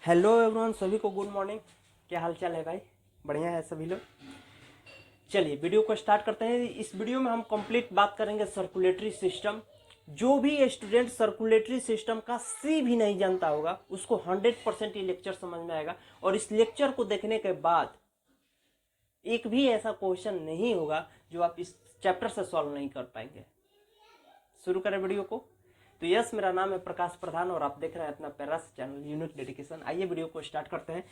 Hello everyone, सभी को good morning. क्या हाल चाल है भाई? बढ़िया है सभी लोग। चलिए वीडियो को स्टार्ट करते हैं। इस वीडियो में हम कंप्लीट बात करेंगे सर्कुलेटरी सिस्टम। जो भी स्टूडेंट सर्कुलेटरी सिस्टम का सी भी नहीं जानता होगा उसको 100% ये लेक्चर समझ में आएगा। और इस लेक्चर को देखने के बाद एक भी ऐसा क्वेश्चन नहीं होगा जो आप इस चैप्टर से सॉल्व नहीं कर पाएंगे। शुरू करें वीडियो को। तो यस, मेरा नाम है प्रकाश प्रधान और आप देख रहे हैं अपना पैरास चैनल यूनिक डेडिकेशन। आइए वीडियो को स्टार्ट करते हैं।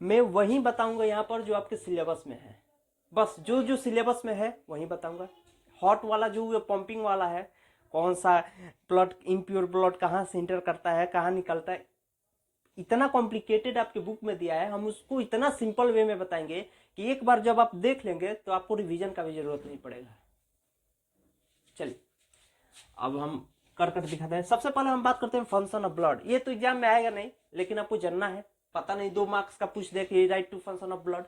मैं वही बताऊंगा यहाँ पर जो आपके सिलेबस में है, बस जो जो सिलेबस में है वही बताऊंगा। हॉट वाला जो पंपिंग वाला है, कौन सा ब्लड इम्प्योर ब्लड कहाँ से इंटर करता है, कहाँ निकलता है, इतना कॉम्प्लिकेटेड आपके बुक में दिया है। हम उसको इतना सिंपल वे में बताएंगे कि एक बार जब आप देख लेंगे तो आपको रिवीजन का भी जरूरत नहीं पड़ेगा। चलिए अब हम कर दिखाते हैं। सबसे पहले हम बात करते हैं फंक्शन ऑफ ब्लड। ये तो एग्जाम में आएगा नहीं, लेकिन आपको जानना है। पता नहीं 2 मार्क्स का पूछ दे कि write two function of blood,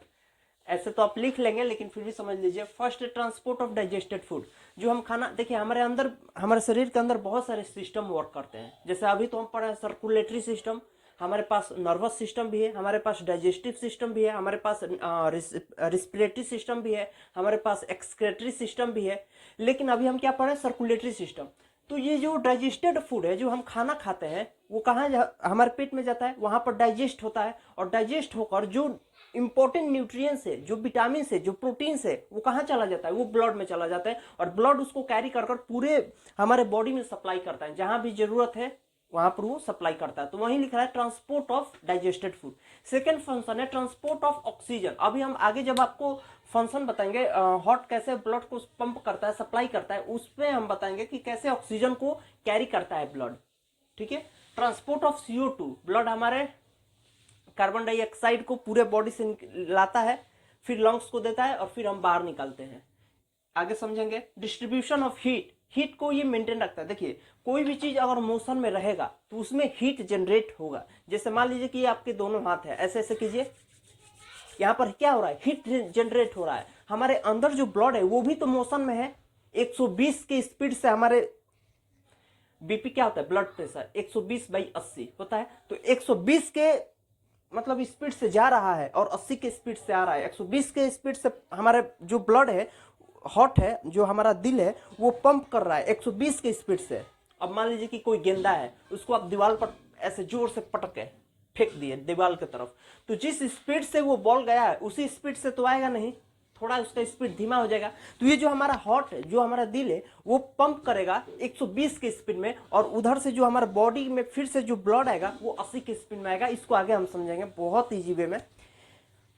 ऐसे तो आप लिख लेंगे लेकिन फिर भी समझ लीजिए। First, transport of digested food. जो हम खाना, देखिए हमारे अंदर, हमारे शरीर के अंदर बहुत सारे सिस्टम वर्क करते हैं। जैसे अभी तो हम पढ़े हैं सर्कुलेटरी सिस्टम, हमारे पास नर्वस सिस्टम भी है, हमारे पास डाइजेस्टिव सिस्टम भी है, हमारे पास रिस्पिरेटरी सिस्टम भी है, हमारे पास एक्सक्रेटरी सिस्टम भी है। लेकिन अभी हम क्या पढ़े? Circulatory system. तो ये जो डाइजेस्टेड फूड है, जो हम खाना खाते हैं, वो कहाँ हमारे पेट में जाता है, वहां पर डाइजेस्ट होता है। और डाइजेस्ट होकर जो इंपॉर्टेंट न्यूट्रिएंट्स है, जो विटामिन है, जो प्रोटीन है, वो कहाँ चला जाता है? वो ब्लड में चला जाता है। और ब्लड उसको कैरी कर पूरे हमारे बॉडी में सप्लाई करता है। जहां भी जरूरत है वहां पर वो सप्लाई करता है। तो वहीं लिख रहा है transport of digested food. Second function है ट्रांसपोर्ट ऑफ ऑक्सीजन। अभी हम आगे जब आपको फंक्शन बताएंगे, हार्ट कैसे ब्लड को पंप करता है, सप्लाई करता है, उसमें हम बताएंगे कि कैसे ऑक्सीजन को कैरी करता है ब्लड। ठीक है। Transport of CO2। ब्लड हमारे कार्बन डाइऑक्साइड को पूरे बॉडी से लाता है, फिर लंग्स को देता है और फिर हम बाहर निकालते हैं। आगे समझेंगे। Distribution of heat. हीट को ये मेंटेन रखता है। देखिए कोई भी चीज अगर मोशन में रहेगा तो उसमें हीट जनरेट होगा। जैसे मान लीजिए कि आपके दोनों हाथ है, ऐसे ऐसे कीजिए, यहाँ पर क्या हो रहा है? हीट जनरेट हो रहा है। हमारे अंदर जो ब्लड है वो भी तो मोशन में है। 120 के स्पीड से हमारे बीपी क्या होता है? ब्लड प्रेशर 120/80 होता है। तो 120 के मतलब स्पीड से जा रहा है और 80 के स्पीड से आ रहा है। 120 के स्पीड से हमारे जो ब्लड है, हॉट है, जो हमारा दिल है, वो पंप कर रहा है 120 के स्पीड से। अब मान लीजिए कि कोई गेंदा है, उसको आप दीवार पर ऐसे जोर से पटक के फेंक दिए दीवार की तरफ, तो जिस स्पीड से वो बॉल गया है उसी स्पीड से तो आएगा नहीं, थोड़ा उसका स्पीड धीमा हो जाएगा। तो ये जो हमारा हार्ट है, जो हमारा दिल है, वो पंप करेगा 120 के स्पीड में, और उधर से जो हमारे बॉडी में फिर से जो ब्लड आएगा वो 80 के स्पीड में आएगा। इसको आगे हम समझेंगे बहुत ईजी वे में।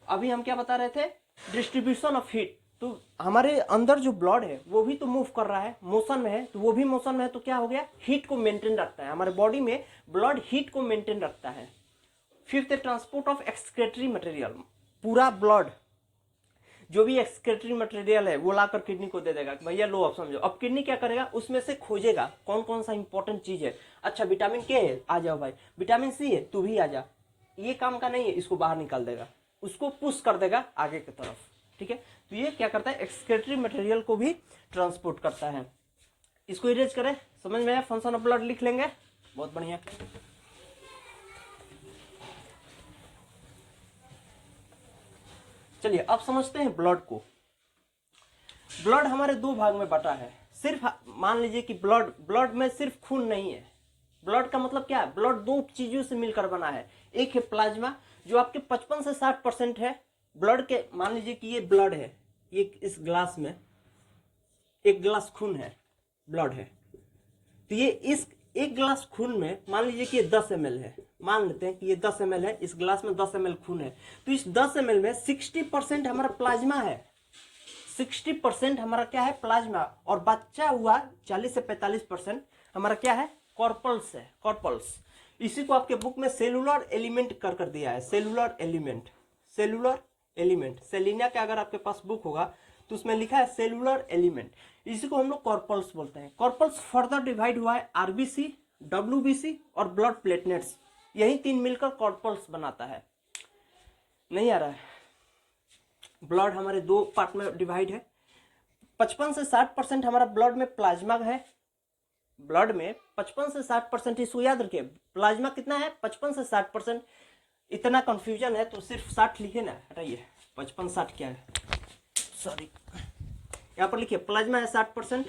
अभी हम क्या बता रहे थे? Distribution of heat. तो हमारे अंदर जो ब्लड है वो भी तो मूव कर रहा है, मोशन में है, तो वो भी मोशन में है, तो क्या हो गया? हीट को मेंटेन रखता है। हमारे बॉडी में ब्लड हीट को मेंटेन रखता है। फिफ्थ है ट्रांसपोर्ट ऑफ एक्सक्रेटरी मटेरियल। पूरा ब्लड जो भी एक्सक्रेटरी मटेरियल है वो लाकर किडनी को दे देगा, भैया लो आप समझो। अब किडनी क्या करेगा? उसमें से खोजेगा कौन कौन सा इंपॉर्टेंट चीज है। अच्छा विटामिन के है, आ जाओ भाई। विटामिन सी है, तू भी आ जा। ये काम का नहीं है, इसको बाहर निकाल देगा, उसको पुश कर देगा आगे की तरफ। ठीक है। तो ये क्या करता है? एक्सक्रेटरी मटेरियल को भी ट्रांसपोर्ट करता है। इसको इरेज करें, समझ में आया? फंक्शन ऑफ ब्लड लिख लेंगे, बहुत बढ़िया। चलिए अब समझते हैं ब्लड को। ब्लड हमारे 2 भाग में बटा है। सिर्फ मान लीजिए कि ब्लड में सिर्फ खून नहीं है। ब्लड का मतलब क्या है? ब्लड 2 चीजों से मिलकर बना है। एक है प्लाज्मा, जो आपके 55 से 60% है ब्लड के। मान लीजिए कि ये ब्लड है, ये इस ग्लास में 1 गिलास खून है, ब्लड है। तो ये इस 1 गिलास खून में मान लीजिए कि ये 10 ml है। मान लेते हैं कि ये 10 ml है, इस गिलास में 10 ml खून है। तो इस 10 ml में 60% हमारा प्लाज्मा है। 60% हमारा क्या है? प्लाज्मा। और बचा हुआ 40 से 45% हमारा क्या है? कॉर्पल्स है, कॉर्पल्स। इसी को आपके बुक में सेलुलर एलिमेंट कर दिया है। Cellular element, cellular element. सेलिना का अगर आपके पास बुक होगा तो उसमें लिखा है सेलुलर एलिमेंट। इसी को हम लोग कॉर्पल्स बोलते हैं। कॉर्पल्स फर्दर डिवाइड हुआ है आरबीसी, डब्ल्यूबीसी और ब्लड प्लेटलेट्स। यही 3 मिलकर कॉर्पल्स बनाता है। नहीं आ रहा है? ब्लड हमारे 2 पार्ट में डिवाइड है। 55 से 60% हमारा ब्लड में प्लाज्मा है। ब्लड में 55 से 60%, इसको याद रखिए। प्लाज्मा कितना है? 55 से 60%। इतना कंफ्यूजन है तो सिर्फ 60 लिखे ना, हटाइए 55-60 क्या है, सॉरी, यहाँ पर लिखिए प्लाज्मा है 60%,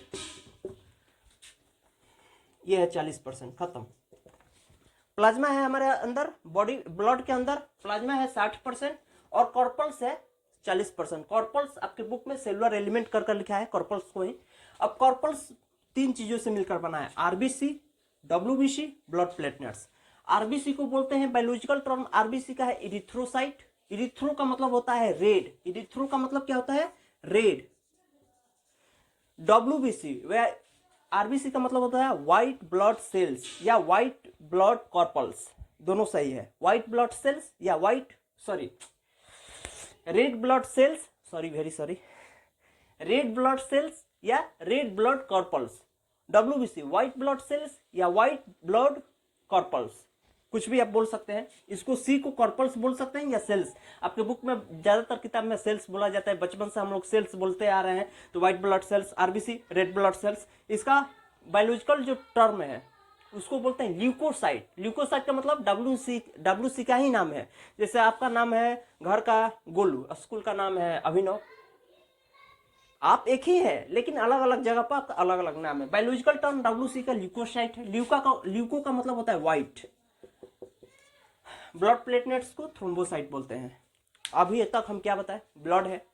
ये है 40%, खत्म। प्लाज्मा है हमारे अंदर, बॉडी ब्लड के अंदर प्लाज्मा है 60% और कॉर्पल्स है 40%। कॉर्पल्स आपके बुक में सेलुलर एलिमेंट कर लिखा है कॉर्पल्स को ही। अब कॉर्पल्स 3 चीजों से मिलकर बना है, RBC, WBC, blood platelets. RBC को बोलते हैं, बायोलॉजिकल टर्म आरबीसी का है इरिथ्रोसाइट। इरिथ्रो का मतलब होता है रेड, इरिथ्रो का मतलब क्या होता है, रेड। डब्ल्यूबीसी व आरबीसी का मतलब होता है व्हाइट ब्लड सेल्स या व्हाइट ब्लड कॉर्पल्स, दोनों सही है। व्हाइट ब्लड सेल्स या red blood cells, sorry very sorry, red blood cells या red blood corpuscles. WBC white blood cells या व्हाइट ब्लड कॉर्पल्स, कुछ भी आप बोल सकते हैं। इसको सी को कॉर्पल्स बोल सकते हैं या सेल्स। आपके बुक में ज्यादातर किताब में सेल्स बोला जाता है, बचपन से हम लोग सेल्स बोलते आ रहे हैं। तो white blood sales RBC, red blood sales. इसका बायोलॉजिकल जो टर्म है उसको बोलते हैं ल्यूकोसाइट। ल्यूकोसाइट का मतलब डब्ल्यूसी का ही नाम है। जैसे आपका नाम है घर का गोलू, स्कूल का नाम है अभिनव, आप एक ही है लेकिन अलग अलग जगह पर आपका अलग अलग नाम है। बायोलॉजिकल टर्म डब्ल्यूसी का ल्यूकोसाइट है। ल्यूको का मतलब होता है व्हाइट। ब्लड प्लेटलेट्स को थ्रोम्बोसाइट बोलते हैं। अभी तक हम क्या बताएं, ब्लड है,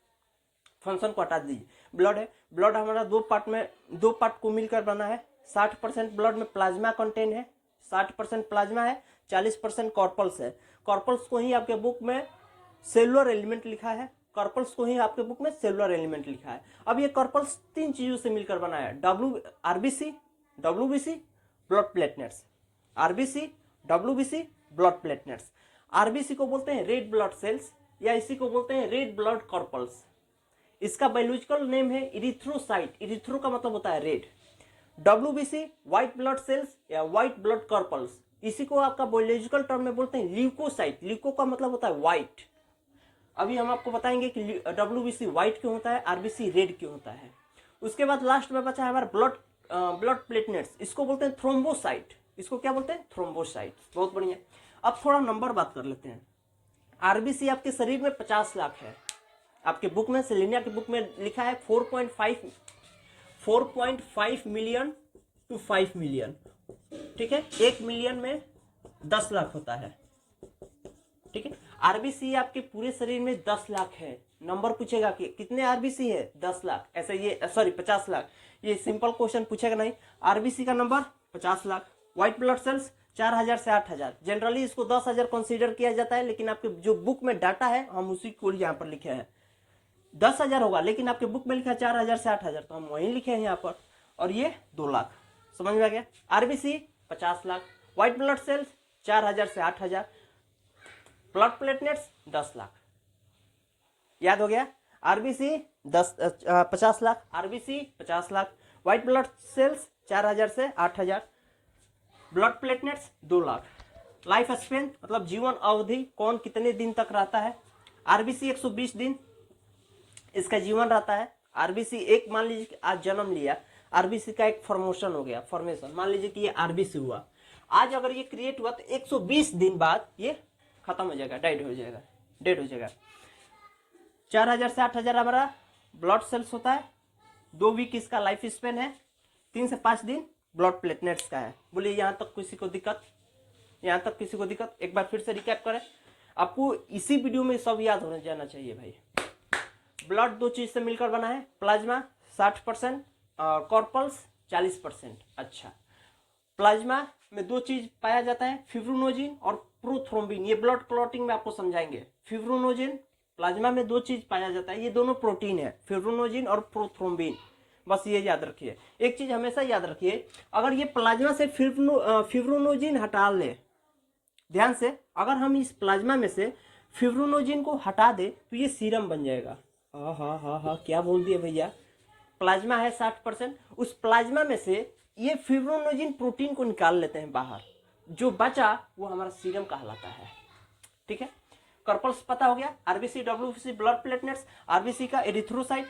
फंक्शन को हटा दीजिए, ब्लड है। ब्लड हमारा दो पार्ट को मिलकर बना है। 60% ब्लड में प्लाज्मा कंटेन है, 60% प्लाज्मा है, 40% कॉर्पल्स है। कॉर्पल्स को ही आपके बुक में सेलुलर एलिमेंट लिखा है, कॉर्पल्स को ही आपके बुक में सेलुलर एलिमेंट लिखा है। अब ये कॉर्पल्स 3 चीजों से मिलकर बना है, RBC, WBC, blood platelets. RBC, WBC, blood platelets. RBC को बोलते हैं रेड ब्लड सेल्स या इसी को बोलते हैं रेड ब्लड कॉर्पल्स। इसका बायोलॉजिकल नेम है इरिथ्रोसाइट, इरिथ्रो का मतलब होता है red. WBC white blood cells या व्हाइट ब्लड कॉर्पल्स, इसी को आपका बायोलॉजिकल टर्म में बोलते हैं ल्यूकोसाइट। ल्यूको का मतलब होता है व्हाइट। अभी हम आपको बताएंगे कि डब्ल्यूबीसी व्हाइट क्यों होता है, आरबीसी रेड क्यों होता है। उसके बाद लास्ट में बचा है हमारा ब्लड प्लेटलेट्स, इसको बोलते हैं थ्रोम्बोसाइट। इसको क्या बोलते हैं, थ्रोम्बोसाइट। बहुत बढ़िया। अब थोड़ा नंबर बात कर लेते हैं। आरबीसी आपके शरीर में 50 लाख है। आपके बुक में, सेलेनिया के बुक में लिखा है 4.5 मिलियन टू 5 मिलियन, ठीक है। 1 मिलियन में 10 लाख होता है, ठीक है। आरबीसी आपके पूरे शरीर में 10 लाख है। नंबर पूछेगा कि कितने आरबीसी है, 10 लाख, ऐसा ये 50 लाख, ये सिंपल क्वेश्चन पूछेगा नहीं। आरबीसी का number 50 lakh. White blood sales 4000 से 8000, जनरली इसको 10,000 कंसीडर किया जाता है, लेकिन आपके जो बुक में डाटा है हम उसी को यहाँ पर लिखे हैं। 10,000 होगा लेकिन आपके बुक में लिखा है 4000 से 8000, तो हम वहीं लिखे हैं यहाँ पर। और ये 2 लाख, समझ में आ गया। RBC 50 lakh, white blood sales 4000 से 8000, ब्लड प्लेटलेट्स 10 लाख। याद हो गया। RBC 50 lakh, RBC 50 lakh, white blood sales 4000 से 8000, blood platelets 2 lakh. Life span मतलब जीवन अवधि, कौन कितने दिन तक रहता है। आरबीसी 120 दिन इसका जीवन रहता है। आरबीसी एक, मान लीजिए कि आज जन्म लिया, आरबीसी का एक फॉर्मेशन हो गया, फॉर्मेशन, मान लीजिए कि ये आरबीसी हुआ। आज अगर ये क्रिएट हुआ तो 120 दिन बाद ये खत्म हो जाएगा, डेड हो जाएगा। 4000 से 8000 हमारा ब्लड सेल्स होता है। 2 वीक इसका लाइफ स्पेन है। 3 से 5 दिन ब्लड प्लेटलेट्स का है। बोलिए यहाँ तक किसी को दिक्कत, यहाँ तक किसी को दिक्कत। एक बार फिर से रिकैप करें, आपको इसी वीडियो में सब याद होने जाना चाहिए भाई। ब्लड 2 चीज से मिलकर बना है, प्लाज्मा 60% और कॉर्पल्स 40%। अच्छा, प्लाज्मा में 2 चीज पाया जाता है, फिब्रोनोजिन और प्रोथ्रोम्बिन। ये ब्लड क्लॉटिंग में आपको समझाएंगे। फिब्रोनोजिन, प्लाज्मा में 2 चीज पाया जाता है, ये दोनों प्रोटीन है, फिब्रोनोजिन और प्रोथ्रोम्बिन। बस ये याद रखिए। एक चीज हमेशा याद रखिए, अगर ये प्लाज्मा से फिब्रोनोजिन हटा ले, ध्यान से, अगर हम इस प्लाज्मा में से फिब्रोनोजिन को हटा दे तो ये सीरम बन जाएगा। हाँ, क्या बोल दिए भैया। प्लाज्मा है 60%, उस प्लाज्मा में से ये फिब्रोनोजिन प्रोटीन को निकाल लेते हैं बाहर, जो बचा वो हमारा सीरम कहलाता है, ठीक है। कॉर्पल्स पता हो गया। RBC, WBC, blood platelets. RBC का एरिथ्रोसाइट,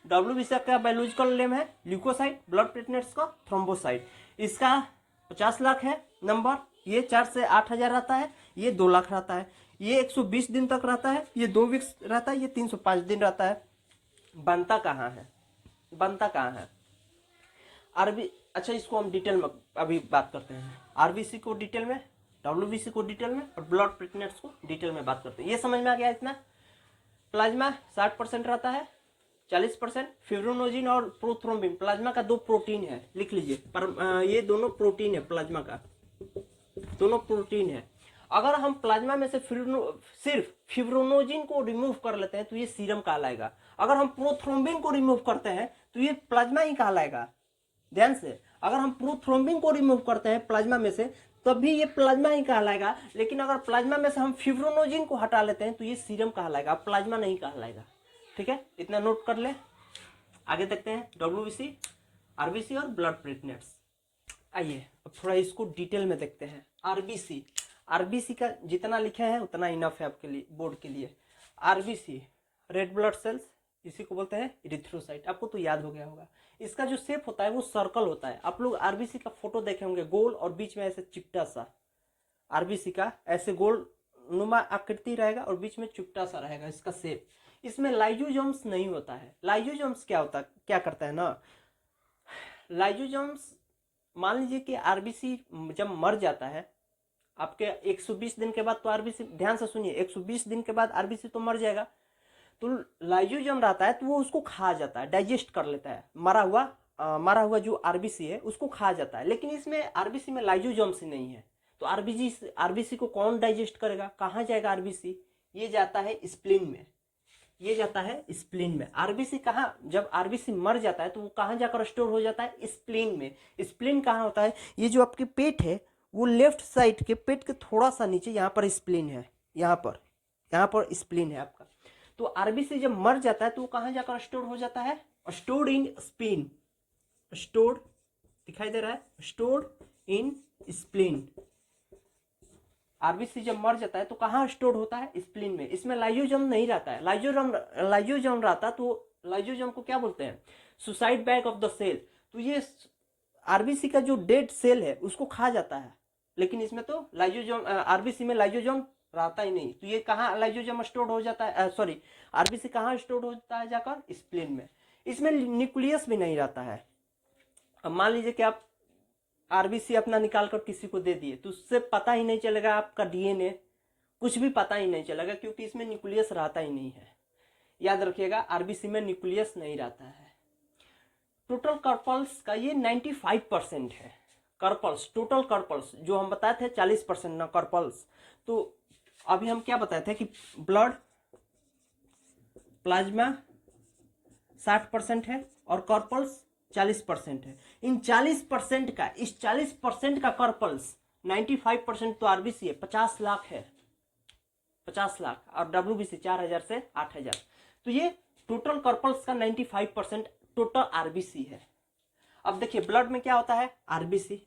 डब्ल्यूबीसी का बायोलॉजिकल नेम है ल्यूकोसाइट, ब्लड प्लेटलेट्स का थ्रोम्बोसाइट। इसका 50 लाख है नंबर, ये 4 से 8000 आता है। ये 2 लाख रहता है, ये 120 दिन तक रहता है, ये 2 वीक्स रहता है, ये 305 दिन रहता है। बनता कहाँ है, बनता कहाँ है आरबी। अच्छा, इसको हम डिटेल में अभी बात करते हैं। आरबीसी को डिटेल में, डब्ल्यूबीसी को डिटेल में और ब्लड प्लेटलेट्स को डिटेल में बात करते हैं। ये समझ में आ गया इतना। प्लाज्मा 60% रहता है, 40% फिब्रोनोजिन और प्रोथ्रोम्बिन। प्लाज्मा का 2 प्रोटीन है, लिख लीजिए, पर ये दोनों प्रोटीन है, प्लाज्मा का दोनों प्रोटीन है। अगर हम प्लाज्मा में से सिर्फ फिब्रोनोजिन को रिमूव कर लेते हैं तो ये सीरम कहलाएगा। अगर हम प्रोथ्रोम्बिन को रिमूव करते हैं तो ये प्लाज्मा ही कहलाएगा। ध्यान से, अगर हम प्रोथ्रोम्बिन को रिमूव करते हैं प्लाज्मा में से तब भी ये प्लाज्मा ही कहलाएगा। लेकिन अगर प्लाज्मा में से हम फिब्रोनोजिन को हटा लेते हैं तो ये सीरम कहलाएगा, प्लाज्मा नहीं कहलाएगा। ठीक है, इतना नोट कर ले। आगे देखते हैं डब्ल्यूबीसी, आरबीसी और ब्लड प्लेटलेट्स। आइए अब थोड़ा इसको डिटेल में देखते हैं। आरबीसी, आरबीसी का जितना लिखा है उतना इनफ है आपके लिए, बोर्ड के लिए। आरबीसी रेड ब्लड सेल्स, इसी को बोलते हैं इरिथ्रोसाइट। आपको तो याद हो गया होगा। इसका जो शेप होता है वो सर्कल होता है। आप लोग आरबीसी का फोटो देखे होंगे, गोल और बीच में ऐसे चिपटा सा। आरबीसी का ऐसे गोल नुमा आकृति रहेगा और बीच में चिपटा सा रहेगा इसका शेप। इसमें लाइजोजोम्स नहीं होता है। लाइजोजोम्स क्या होता है, क्या करता है ना, लाइजोजोम्स मान लीजिए कि आरबीसी जब मर जाता है आपके 120 दिन के बाद, तो आरबीसी, ध्यान से सुनिए, 120 दिन के बाद आरबीसी तो मर जाएगा। तो लाइजोजोम रहता है तो वो उसको खा जाता है, डाइजेस्ट कर लेता है। मरा हुआ जो आरबीसी है उसको खा जाता है। लेकिन इसमें आरबीसी में लाइजोजोम्स ही नहीं है। तो आरबीसी को कौन डाइजेस्ट करेगा, कहाँ जाएगा आरबीसी? ये जाता है स्प्लीन में, ये जाता है स्प्लीन में। आरबीसी कहाँ, जब आरबीसी मर जाता है तो वो कहाँ जाकर स्टोर हो जाता है? स्प्लीन में। स्प्लीन कहाँ होता है? ये जो आपके पेट है वो लेफ्ट साइड के पेट के थोड़ा सा नीचे, यहाँ पर स्प्लीन है, यहाँ पर स्प्लीन है आपका। तो आरबीसी जब मर जाता है तो वो कहाँ जाकर स्टोर हो जाता है? Stored in spleen. स्टोर्ड दिखाई दे रहा है, स्टोर्ड इन स्प्लीन। आरबीसी जब मर जाता है तो कहाँ स्टोर होता है? स्प्लीन में। इसमें लाइजोजोम नहीं रहता है। लाइजोजोम रहता तो लाइजोजोम को क्या बोलते हैं? Suicide bag of the cell. तो ये आरबीसी का जो डेड सेल है उसको खा जाता है। लेकिन इसमें तो लाइजोजोम, आरबीसी में लाइजोजोम रहता ही नहीं। तो ये कहाँ लाइजोजोम स्टोर हो जाता है? सॉरी, आरबीसी कहाँ स्टोर होता है? जाकर स्प्लीन में। इसमें न्यूक्लियस भी नहीं रहता है। अब मान लीजिए कि आप आरबीसी अपना निकाल कर किसी को दे दिए तो उससे पता ही नहीं चलेगा आपका डीएनए, कुछ भी पता ही नहीं चलेगा, क्योंकि इसमें न्यूक्लियस रहता ही नहीं है। याद रखिएगा, आरबीसी में न्यूक्लियस नहीं रहता है। टोटल कर्पल्स का ये 95% है। कर्पल्स, टोटल कर्पल्स जो हम बताए थे 40% ना कर्पल्स। तो अभी हम क्या बताए थे कि ब्लड, प्लाज्मा 60% है और कर्पल्स 40% है। इन 40% का, इस 40% का कर्पल्स 95% तो आरबीसी है, 50 लाख है, 50 लाख, और डब्ल्यूबीसी 4000 से 8000। तो ये टोटल कर्पल्स का 95% टोटल आरबीसी है। अब देखिए ब्लड में क्या होता है? आरबीसी।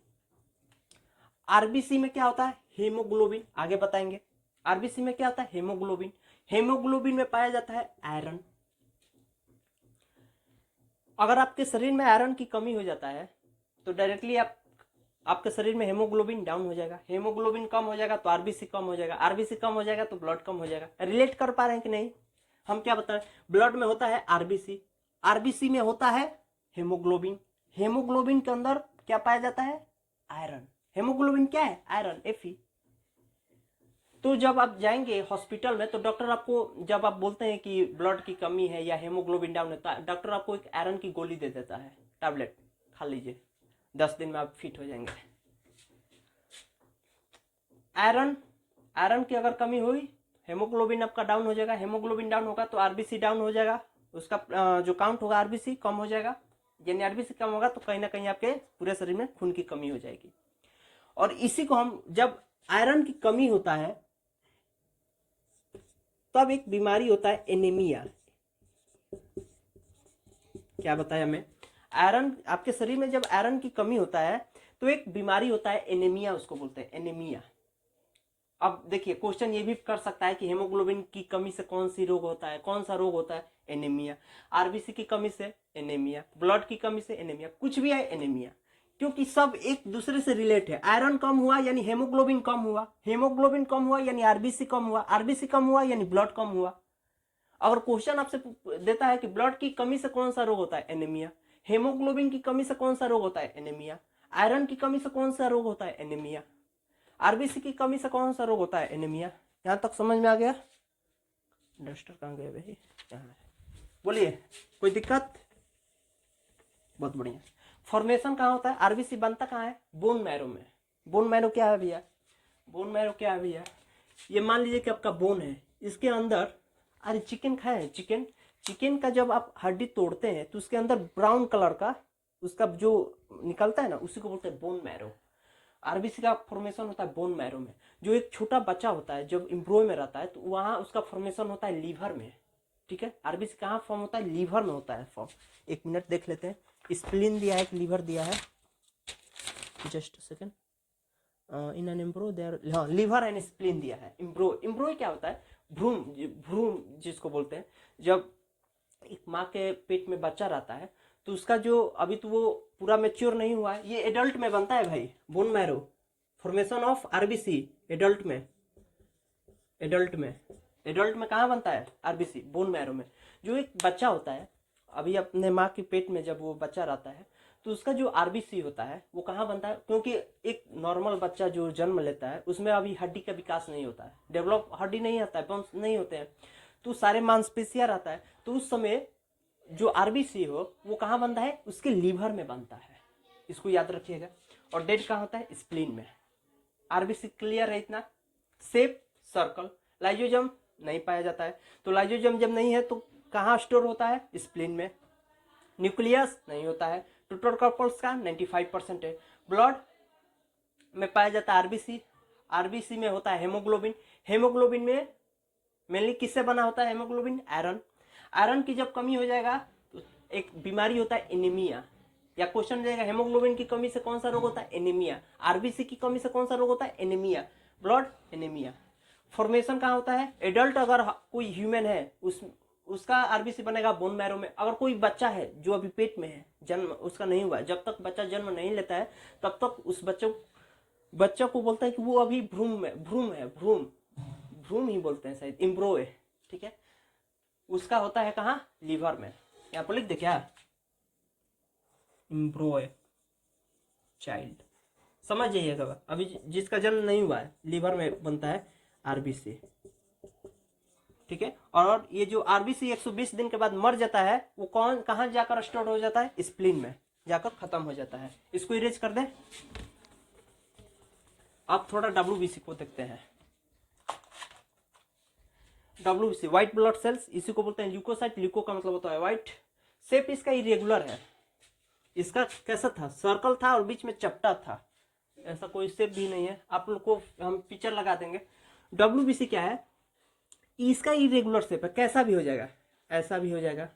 आरबीसी में क्या होता है? हेमोग्लोबिन, आगे बताएंगे। आरबीसी में क्या होता है? हेमोग्लोबिन। हेमोग्लोबिन में पाया जाता है आयरन। अगर आपके शरीर में आयरन की कमी हो जाता है तो डायरेक्टली आपके शरीर में हेमोग्लोबिन डाउन हो जाएगा। हेमोग्लोबिन कम हो जाएगा तो आरबीसी कम हो जाएगा, आरबीसी कम हो जाएगा तो ब्लड कम हो जाएगा। रिलेट कर पा रहे हैं कि नहीं? हम क्या बताएं, ब्लड में होता है आरबीसी, आरबीसी में होता है हेमोग्लोबिन, हेमोग्लोबिन के अंदर क्या पाया जाता है? आयरन। हेमोग्लोबिन क्या है? Iron, Fe। तो जब आप जाएंगे हॉस्पिटल में तो डॉक्टर आपको, जब आप बोलते हैं कि ब्लड की कमी है या हेमोग्लोबिन डाउन है, डॉक्टर आपको एक आयरन की गोली दे देता है, टैबलेट खा लीजिए, 10 दिन में आप फिट हो जाएंगे। आयरन की अगर कमी हुई, हेमोग्लोबिन आपका डाउन हो जाएगा। हेमोग्लोबिन डाउन होगा तो आरबीसी डाउन हो जाएगा, उसका जो काउंट होगा आरबीसी कम हो जाएगा। यानी आरबीसी कम होगा तो कहीं ना कहीं आपके पूरे शरीर में खून की कमी हो जाएगी। और इसी को हम, जब आयरन की कमी होता है तब एक बीमारी होता है एनीमिया। क्या बताया मैं? आयरन, आपके शरीर में जब आयरन की कमी होता है तो एक बीमारी होता है एनीमिया, उसको बोलते हैं एनीमिया। अब देखिए क्वेश्चन ये भी कर सकता है कि हेमोग्लोबिन की कमी से कौन सी रोग होता है, कौन सा रोग होता है? एनीमिया। आरबीसी की कमी से एनीमिया, ब्लड की कमी से एनीमिया, कुछ भी है एनीमिया। क्योंकि सब एक दूसरे से रिलेट है। आयरन कम हुआ यानी हेमोग्लोबिन कम हुआ, हेमोग्लोबिन कम हुआ यानी आरबीसी कम हुआ, आरबीसी कम हुआ यानी ब्लड कम हुआ। अगर क्वेश्चन आपसे देता है कि ब्लड की कमी से कौन सा रोग होता है, एनीमिया। हेमोग्लोबिन की कमी से कौन सा रोग होता है, एनीमिया। आयरन की कमी से कौन सा रोग होता है, एनीमिया। आरबीसी की कमी से कौन सा रोग होता है, एनीमिया। यहां तक समझ में आ गया? डस्टर कहाँ गए भाई? यहाँ है। बोलिए, कोई दिक्कत? बहुत बढ़िया। फॉर्मेशन कहाँ होता है? आरबीसी बनता कहाँ है? बोन मैरो में। बोन मैरो क्या है भैया? बोन मैरो क्या है भैया? ये मान लीजिए कि आपका बोन है, इसके अंदर, अरे चिकन खाए हैं, चिकन, चिकन का जब आप हड्डी तोड़ते हैं तो उसके अंदर ब्राउन कलर का उसका जो निकलता है ना, उसी को बोलते हैं बोन मैरो। आरबीसी का फॉर्मेशन होता है बोन मैरो में। जो एक छोटा बच्चा होता है जब एम्ब्रियो में रहता है तो वहां उसका फॉर्मेशन होता है लीवर में। ठीक है, आरबीसी कहाँ फॉर्म होता है? लीवर में होता है फॉर्म। एक मिनट देख लेते हैं। स्प्लीन दिया है कि लीवर दिया है? Just second. In an embryo there, हाँ, लीवर एंड स्प्लीन दिया है। एम्ब्रो क्या होता है? भ्रूण, भ्रूण जिसको बोलते हैं। जब एक माँ के पेट में बच्चा रहता है तो उसका जो, अभी तो वो पूरा मेच्योर नहीं हुआ है, ये एडल्ट में बनता है भाई, bone marrow. Formation of RBC adult में, एडल्ट में कहाँ बनता है? आरबीसी बोन मैरो में। जो एक बच्चा होता है अभी अपने माँ के पेट में, जब वो बच्चा रहता है तो उसका जो आरबीसी होता है वो कहाँ बनता है? क्योंकि एक नॉर्मल बच्चा जो जन्म लेता है उसमें अभी हड्डी का विकास नहीं होता है, डेवलप हड्डी नहीं आता है, बोन्स नहीं होते हैं, तो सारे मांसपेशियां रहता है। तो उस समय जो आरबीसी हो वो कहाँ बनता है? उसके लीवर में बनता है, इसको याद रखिएगा। और डेड कहाँ होता है? स्प्लीन में। आरबीसी क्लियर है इतना? Shape circle. लाइजोजम नहीं पाया जाता है, तो लाइजोजम जब नहीं है तो कहाँ स्टोर होता है? स्प्लीन में। न्यूक्लियस नहीं होता है। टोटल कॉर्पस का 95% है। ब्लड में पाया जाता है आरबीसी। आरबीसी में होता है हेमोग्लोबिन। हेमोग्लोबिन में मेनली किससे बना होता है हेमोग्लोबिन? आयरन। आयरन की जब कमी हो जाएगा तो एक बीमारी होता है एनीमिया, या क्वेश्चन जाएगा हेमोग्लोबिन की कमी से कौन सा रोग होता है? एनीमिया। आरबीसी की कमी से कौन सा रोग होता है? एनीमिया। Blood anaemia. फॉर्मेशन कहाँ होता है? एडल्ट अगर कोई ह्यूमन है उसका आरबीसी बनेगा बोन मैरो में। अगर कोई बच्चा है जो अभी पेट में है, जन्म उसका नहीं हुआ है, जब तक बच्चा जन्म नहीं लेता है तब तक उस बच्चा को बोलता है कि वो अभी भ्रूण है, भ्रूण ही बोलते हैं शायद, इम्ब्रो है। ठीक है, उसका होता है कहाँ? लीवर में। यहाँ पर लिख दे क्या? इम्ब्रो चाइल्ड, समझ जाइएगा। अभी जिसका जन्म नहीं हुआ है लीवर में बनता है आरबीसी। ठीक है, और ये जो आरबीसी 120 दिन के बाद मर जाता है वो कहाँ जाकर स्टोर हो जाता है? स्प्लीन में जाकर खत्म हो जाता है। इसको इरेज कर दें। अब थोड़ा डब्ल्यूबीसी को देखते हैं। डब्ल्यूबीसी व्हाइट ब्लड सेल्स, इसी को बोलते हैं ल्यूकोसाइट। ल्यूको का मतलब होता है व्हाइट। शेप इसका इरेगुलर है। इसका कैसा था? सर्कल था और बीच में चपटा था, ऐसा कोई शेप भी नहीं है। आप लोग को हम पिक्चर लगा देंगे। डब्ल्यूबीसी क्या है? इसका इरेगुलर शेप है, कैसा भी हो जाएगा, ऐसा भी हो जाएगा,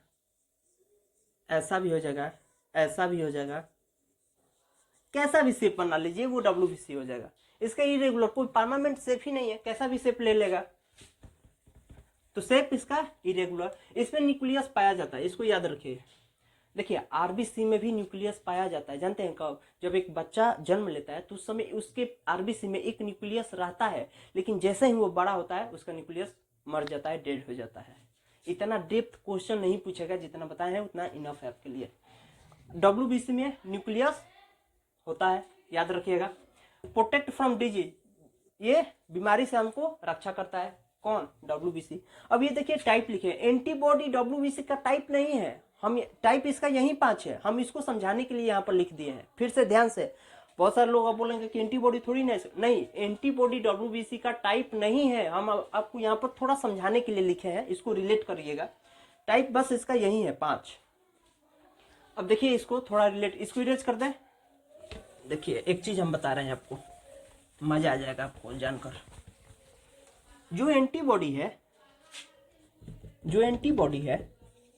ऐसा भी हो जाएगा, ऐसा भी हो जाएगा, कैसा भी शेप बना लीजिए वो डब्ल्यूबीसी हो जाएगा। इसका इरेगुलर, कोई परमानेंट शेप ही नहीं है, कैसा भी शेप ले लेगा, तो शेप इसका इरेगुलर। इसमें न्यूक्लियस पाया जाता है, इसको याद रखिए। देखिए आरबीसी में भी न्यूक्लियस पाया जाता है, जानते हैं कब? जब एक बच्चा जन्म लेता है तो उस समय उसके आरबीसी में एक न्यूक्लियस रहता है, लेकिन जैसे ही वो बड़ा होता है उसका न्यूक्लियस मर जाता है, डेड हो जाता है। इतना डेप्थ क्वेश्चन नहीं पूछेगा, जितना बताए हैं उतना इनफ है आपके लिए। डब्ल्यूबीसी में न्यूक्लियस होता है, याद रखिएगा। प्रोटेक्ट फ्रॉम डिजीज, ये बीमारी से हमको रक्षा करता है। कौन? डब्ल्यूबीसी। अब ये देखिए टाइप लिखे, एंटीबॉडी डब्ल्यूबीसी का टाइप नहीं है, हम टाइप इसका यही 5 है, हम इसको समझाने के लिए यहाँ पर लिख दिए हैं। फिर से ध्यान से, बहुत सारे लोग अब बोलेंगे कि एंटीबॉडी थोड़ी नहीं, एंटीबॉडी डब्ल्यूबीसी का टाइप नहीं है, हम आपको यहाँ पर थोड़ा समझाने के लिए लिखे हैं, इसको रिलेट करिएगा। टाइप बस इसका यही है 5। अब देखिए इसको थोड़ा रिलेट, इसको इरेज कर दें। देखिए एक चीज हम बता रहे हैं आपको, मजा आ जाएगा आपको जानकर। जो एंटीबॉडी है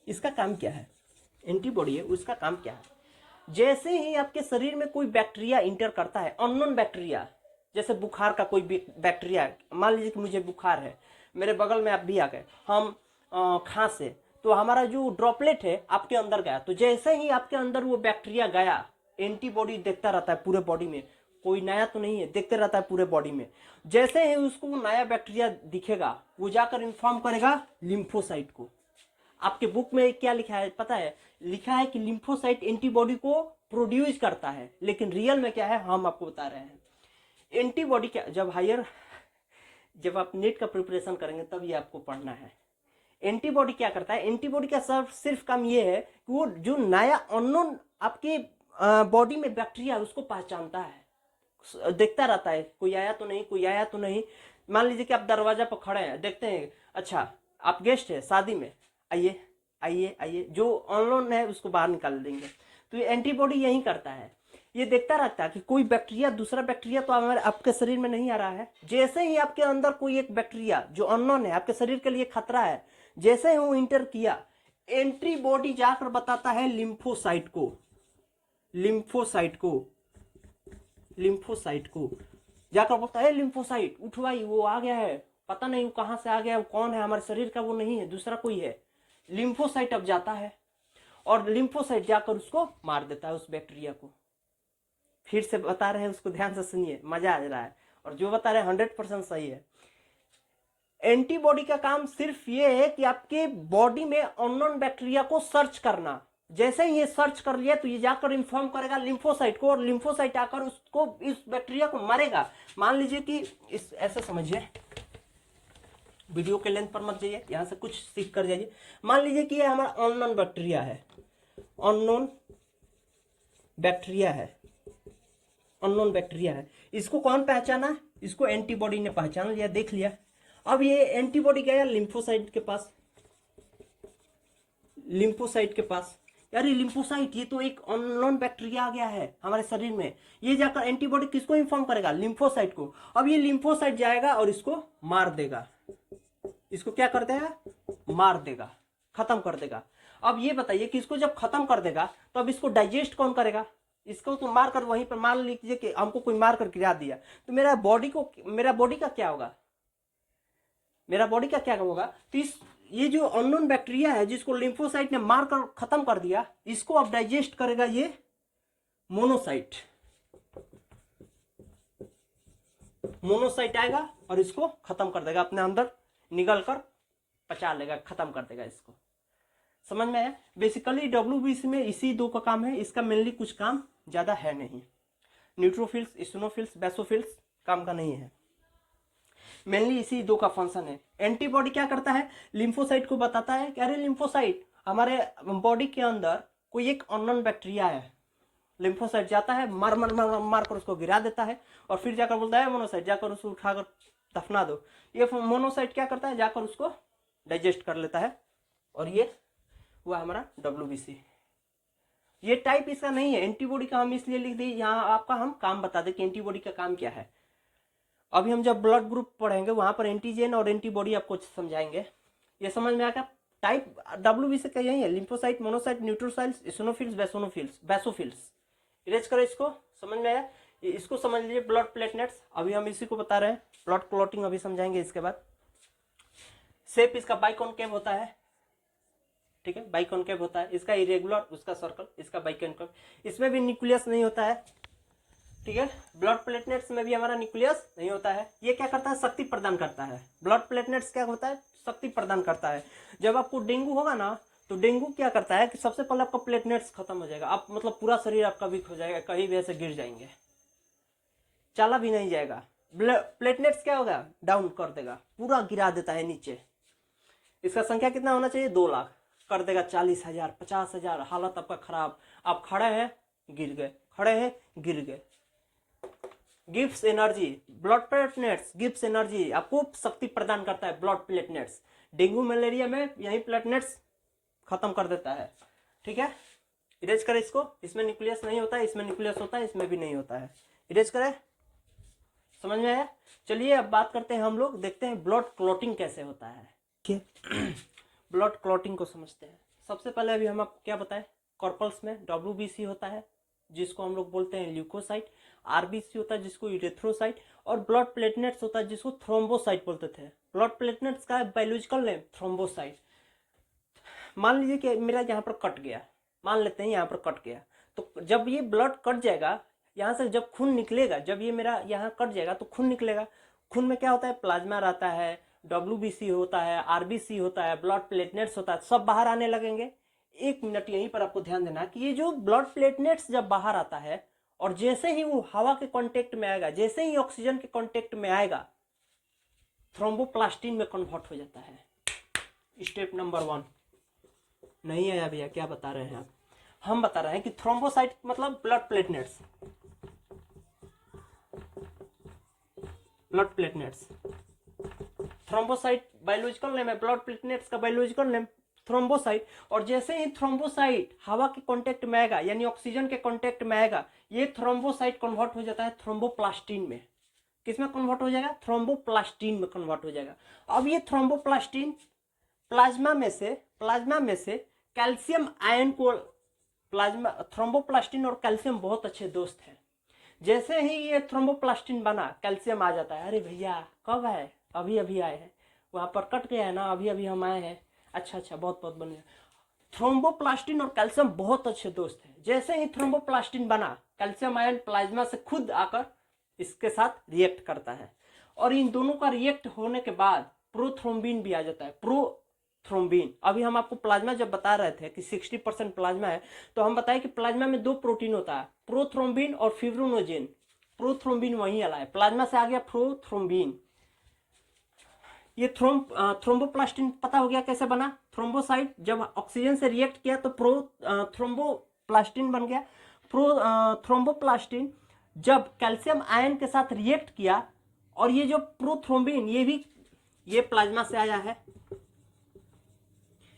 इसका काम क्या है? एंटीबॉडी है उसका काम क्या है? जैसे ही आपके शरीर में कोई बैक्टीरिया इंटर करता है, अननोन बैक्टीरिया, जैसे बुखार का कोई बैक्टीरिया, मान लीजिए कि मुझे बुखार है, मेरे बगल में आप भी आ गए, हम खांसे, तो हमारा जो ड्रॉपलेट है आपके अंदर गया, तो जैसे ही आपके अंदर वो बैक्टीरिया गया एंटीबॉडी देखता रहता है पूरे बॉडी में, कोई नया तो नहीं है, देखते रहता है पूरे बॉडी में। जैसे ही उसको नया बैक्टीरिया दिखेगा वो जाकर इन्फॉर्म करेगा लिम्फोसाइट को। आपके बुक में क्या लिखा है पता है? लिखा है कि लिम्फोसाइट एंटीबॉडी को प्रोड्यूस करता है, लेकिन रियल में क्या है हम आपको बता रहे हैं। एंटीबॉडी क्या, जब आप नेट का प्रिपरेशन करेंगे तब ये आपको पढ़ना है। एंटीबॉडी क्या करता है? एंटीबॉडी का सिर्फ काम ये है कि वो जो नया अननोन आपके बॉडी में बैक्टीरिया उसको पहचानता है, देखता रहता है कोई आया तो नहीं, कोई आया तो नहीं। मान लीजिए कि आप दरवाजा पर खड़े हैं, देखते हैं अच्छा आप गेस्ट है शादी में, आइए आइए आइए, जो अननोन है उसको बाहर निकाल देंगे। तो ये एंटीबॉडी यही करता है, ये देखता रहता है कि कोई बैक्टीरिया, दूसरा बैक्टीरिया तो हमारे आपके शरीर में नहीं आ रहा है। जैसे ही आपके अंदर कोई एक बैक्टीरिया जो अननोन है, आपके शरीर के लिए खतरा है, जैसे ही वो इंटर किया, एंटीबॉडी जाकर बताता है लिम्फोसाइट को, लिम्फोसाइट को जाकर बोलता है लिम्फोसाइट उठ भाई, वो आ गया है, पता नहीं वो कहां से आ गया, वो कौन है, हमारे शरीर का वो नहीं है, दूसरा कोई है। लिम्फोसाइट अब जाता है और लिम्फोसाइट जाकर उसको मार देता है, उस बैक्टीरिया को। फिर से बता रहे हैं, उसको ध्यान से सुनिए, मजा आ रहा है, और जो बता रहे हैं 100% सही है। एंटीबॉडी का काम सिर्फ ये है कि आपके बॉडी में अननोन बैक्टीरिया को सर्च करना। जैसे ही ये सर्च कर लिया तो ये जाकर इन्फॉर्म करेगा लिम्फोसाइट को, और लिम्फोसाइट आकर उसको, इस बैक्टीरिया को मारेगा। मान लीजिए कि इस ऐसे समझिए, वीडियो के लेंथ पर मत जाइए, यहां से कुछ सीख कर जाइए। मान लीजिए कि ये हमारा अननोन बैक्टीरिया है, अननोन बैक्टीरिया है। इसको कौन पहचाना? इसको एंटीबॉडी ने पहचान लिया, देख लिया। अब ये एंटीबॉडी गया लिम्फोसाइट के पास, यार ये लिम्फोसाइट, ये तो एक अननोन बैक्टीरिया आ गया है हमारे शरीर में। ये जाकर एंटीबॉडी किसको इन्फॉर्म करेगा? लिम्फोसाइट को। अब ये लिम्फोसाइट जाएगा और इसको मार देगा। इसको क्या कर देगा? मार देगा, खत्म कर देगा। अब ये बताइए कि इसको जब खत्म कर देगा तो अब इसको डाइजेस्ट कौन करेगा? इसको तो मार कर वहीं पर, मान लीजिए कि हमको कोई मार कर गिरा दिया, तो मेरा बॉडी का क्या होगा? तो ये जो अननोन बैक्टीरिया है जिसको लिम्फोसाइट ने मार कर खत्म कर दिया, इसको अब डाइजेस्ट करेगा ये मोनोसाइट आएगा और इसको खत्म कर देगा, अपने अंदर निगल कर पचा लेगा, खत्म कर देगा इसको। समझ में आया? बेसिकली WBC में इसी दो का काम है, इसका मेनली कुछ काम ज्यादा है नहीं। न्यूट्रोफिल्स, इसिनोफिल्स, बेसोफिल्स काम का नहीं है, मेनली इसी दो का फंक्शन है। एंटीबॉडी क्या करता है? लिम्फोसाइट को बताता है कि अरे लिम्फोसाइट, हमारे बॉडी के अंदर कोई एक अननोन बैक्टीरिया है। लिम्फोसाइट जाता है, मार कर उसको गिरा देता है, और फिर जाकर बोलता है मोनोसाइट, जाकर उसको उठाकर दफना दो। ये मोनोसाइट क्या करता है? जाकर उसको डाइजेस्ट कर लेता है, और ये हुआ हमारा WBC। ये टाइप इसका नहीं है एंटीबॉडी का, हम इसलिए लिख दिए यहाँ, आपका हम काम बता दें कि एंटीबॉडी का काम क्या है। अभी हम जब ब्लड ग्रुप पढ़ेंगे वहां पर एंटीजन और एंटीबॉडी आपको समझाएंगे, ये समझ में आएगा। टाइप WBC का यही है, lymphocyte, monocyte, neutrocytes, eosinophils, basophils. Erase करो इसको, समझ में आया? इसको समझ लीजिए, ब्लड प्लेटलेट्स, अभी हम इसी को बता रहे हैं। ब्लड क्लॉटिंग अभी समझाएंगे इसके बाद। शेप इसका बाइकॉनकेव होता है, ठीक है, बाइकॉनकेव होता है। इसका इरेगुलर, उसका सर्कल, इसका बाइकॉनकेव। इसमें भी न्यूक्लियस नहीं होता है, ठीक है। ब्लड प्लेटलेट्स में भी हमारा न्यूक्लियस नहीं होता है। ये क्या करता है? शक्ति प्रदान करता है। ब्लड प्लेटलेट्स क्या होता है? शक्ति प्रदान करता है। जब आपको डेंगू होगा ना, तो डेंगू क्या करता है कि सबसे पहले आपका प्लेटलेट्स खत्म हो जाएगा, आप मतलब पूरा शरीर आपका वीक हो जाएगा, कहीं भी ऐसे गिर जाएंगे, चला भी नहीं जाएगा। प्लेटलेट्स क्या होगा? डाउन कर देगा, पूरा गिरा देता है नीचे। इसका संख्या कितना होना चाहिए? 2 लाख कर देगा, 40,000, 50,000, हालत आपका खराब। आप खड़े हैं, गिर गए, खड़े हैं, गिर गए। Gives energy, blood platelets gives energy, आपको शक्ति प्रदान करता है ब्लड प्लेटलेट्स। डेंगू मलेरिया में यही प्लेटलेट्स खत्म कर देता है, ठीक है। इरेज करें इसको, इसमें न्यूक्लियस नहीं होता है, इसमें न्यूक्लियस होता है, इसमें भी नहीं होता है। इरेज करें, समझ में आया? चलिए अब बात करते हैं, हम लोग देखते हैं ब्लड क्लॉटिंग कैसे होता है। ब्लड क्लॉटिंग को समझते हैं। सबसे पहले अभी हम आपको क्या बताएं, कॉर्पल्स में WBC होता है जिसको हम लोग बोलते हैं ल्यूकोसाइट, RBC होता है जिसको इरेथ्रोसाइट, और ब्लड प्लेटलेट्स होता है जिसको थ्रोम्बोसाइट बोलते थे। ब्लड प्लेटलेट्स का बायोलॉजिकल नेम थ्रोम्बोसाइट। मान लीजिए कि मेरा यहाँ पर कट गया, मान लेते हैं यहाँ पर कट गया, तो जब ये ब्लड कट जाएगा, यहाँ से जब खून निकलेगा, जब ये मेरा यहाँ कट जाएगा तो खून निकलेगा। खून में क्या होता है, प्लाज्मा रहता है, WBC होता है, RBC होता है, ब्लड प्लेटलेट्स होता है, सब बाहर आने लगेंगे। एक मिनट यहीं पर आपको ध्यान देना कि ये जो ब्लड प्लेटलेट्स जब बाहर आता है और जैसे ही वो हवा के कांटेक्ट में आएगा, जैसे ही ऑक्सीजन के कांटेक्ट में आएगा, थ्रोम्बोप्लास्टिन में कन्वर्ट हो जाता है। स्टेप नंबर 1 नहीं आया भैया, क्या बता रहे हैं आप? हम बता रहे हैं कि थ्रोम्बोसाइट मतलब blood platelets, blood platelets. Thrombocyte biological name है, ब्लड प्लेटलेट्स का बायोलॉजिकल नेम थ्रोम्बोसाइट। और जैसे ही थ्रोम्बोसाइट हवा के कांटेक्ट में आएगा, यानी ऑक्सीजन के कांटेक्ट में आएगा, ये थ्रोम्बोसाइट कन्वर्ट हो जाता है थ्रोम्बोप्लास्टिन में। किसमें कन्वर्ट हो जाएगा? थ्रोम्बोप्लास्टिन में कन्वर्ट हो जाएगा। अब ये थ्रोम्बोप्लास्टिन प्लाज्मा में से कैल्शियम आयन को, प्लाज्मा, थ्रोम्बोप्लास्टिन और कैल्शियम बहुत अच्छे दोस्त हैं। जैसे ही ये थ्रोम्बोप्लास्टिन बना, कैल्शियम आ जाता है, अरे भैया कब आए? अभी अभी आए हैं, वहां पर कट गया है ना, अभी अभी हम आए हैं। अच्छा, बहुत बहुत बढ़िया। थ्रोम्बोप्लास्टिन और कैल्शियम बहुत अच्छे दोस्त हैं। जैसे ही थ्रोम्बोप्लास्टिन बना, कैल्शियम आयन प्लाज्मा से खुद आकर इसके साथ रिएक्ट करता है, और इन दोनों का रिएक्ट होने के बाद प्रोथ्रोम्बिन भी आ जाता है। प्रोथ्रोम्बिन, अभी हम आपको प्लाज्मा जब बता रहे थे कि 60% प्लाज्मा है, तो हम बताए कि प्लाज्मा में 2 प्रोटीन होता है, प्रोथ्रोम्बिन और फिब्रिनोजेन। प्रोथ्रोम्बिन वहीं वाला है, प्लाज्मा से आ गया प्रोथ्रोम्बिन। ये थ्रोम्बोप्लास्टिन पता हो गया कैसे बना। थ्रोम्बोसाइट जब ऑक्सीजन से रिएक्ट किया तो थ्रोम्बोप्लास्टिन बन गया। थ्रोम्बोप्लास्टिन जब कैल्शियम आयन के साथ रिएक्ट किया, और ये जो प्रोथ्रोम्बिन, ये प्लाज्मा से आया है,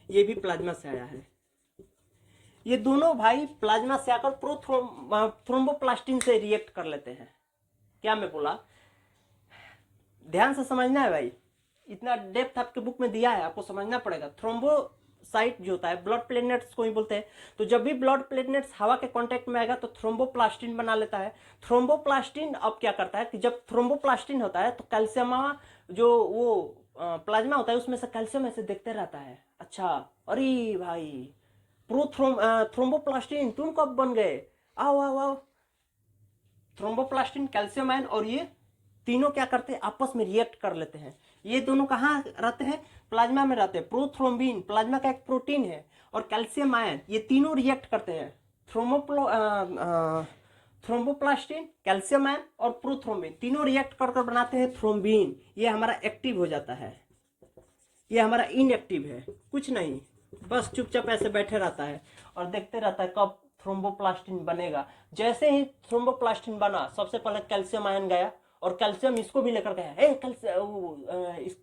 ये भी प्लाज्मा से आया है। ये दोनों भाई प्लाज्मा से आकर थ्रोम्बोप्लास्टिन से रिएक्ट कर लेते हैं। क्या मैं बोला? ध्यान से समझना है भाई, इतना डेप्थ आपके बुक में दिया है, आपको समझना पड़ेगा। थ्रोम्बोसाइट जो होता है, ब्लड प्लेटलेट्स को ही बोलते हैं। तो जब भी ब्लड प्लेटलेट्स हवा के कांटेक्ट में आएगा तो थ्रोम्बोप्लास्टिन बना लेता है। थ्रोम्बोप्लास्टिन अब क्या करता है कि जब थ्रोम्बोप्लास्टिन होता है तो कैल्शियम, जो वो प्लाज्मा होता है उसमें से कैल्शियम ऐसे देखते रहता है। अच्छा, अरे भाई थ्रोम्बोप्लास्टिन तुम कब बन गए? आओ आओ आओ। थ्रोम्बोप्लास्टिन, कैल्शियम आयन और ये तीनों क्या करते हैं? आपस में रिएक्ट कर लेते हैं। ये दोनों कहाँ रहते हैं? प्लाज्मा में रहते हैं। प्रोथ्रोम्बिन प्लाज्मा का एक प्रोटीन है, और कैल्शियम आयन, ये तीनों रिएक्ट करते हैं। थ्रोम्बोप्लास्टिन, कैल्शियम आयन और प्रोथ्रोम्बिन तीनों रिएक्ट कर बनाते हैं थ्रोम्बिन। ये हमारा एक्टिव हो जाता है, ये हमारा इनएक्टिव है, कुछ नहीं, बस चुपचाप ऐसे बैठे रहता है और देखते रहता है कब थ्रोम्बोप्लास्टिन बनेगा। जैसे ही थ्रोम्बोप्लास्टिन बना, सबसे पहले कैल्शियम आयन गया, और कैल्शियम इसको भी लेकर गया, हे कैल्शियम,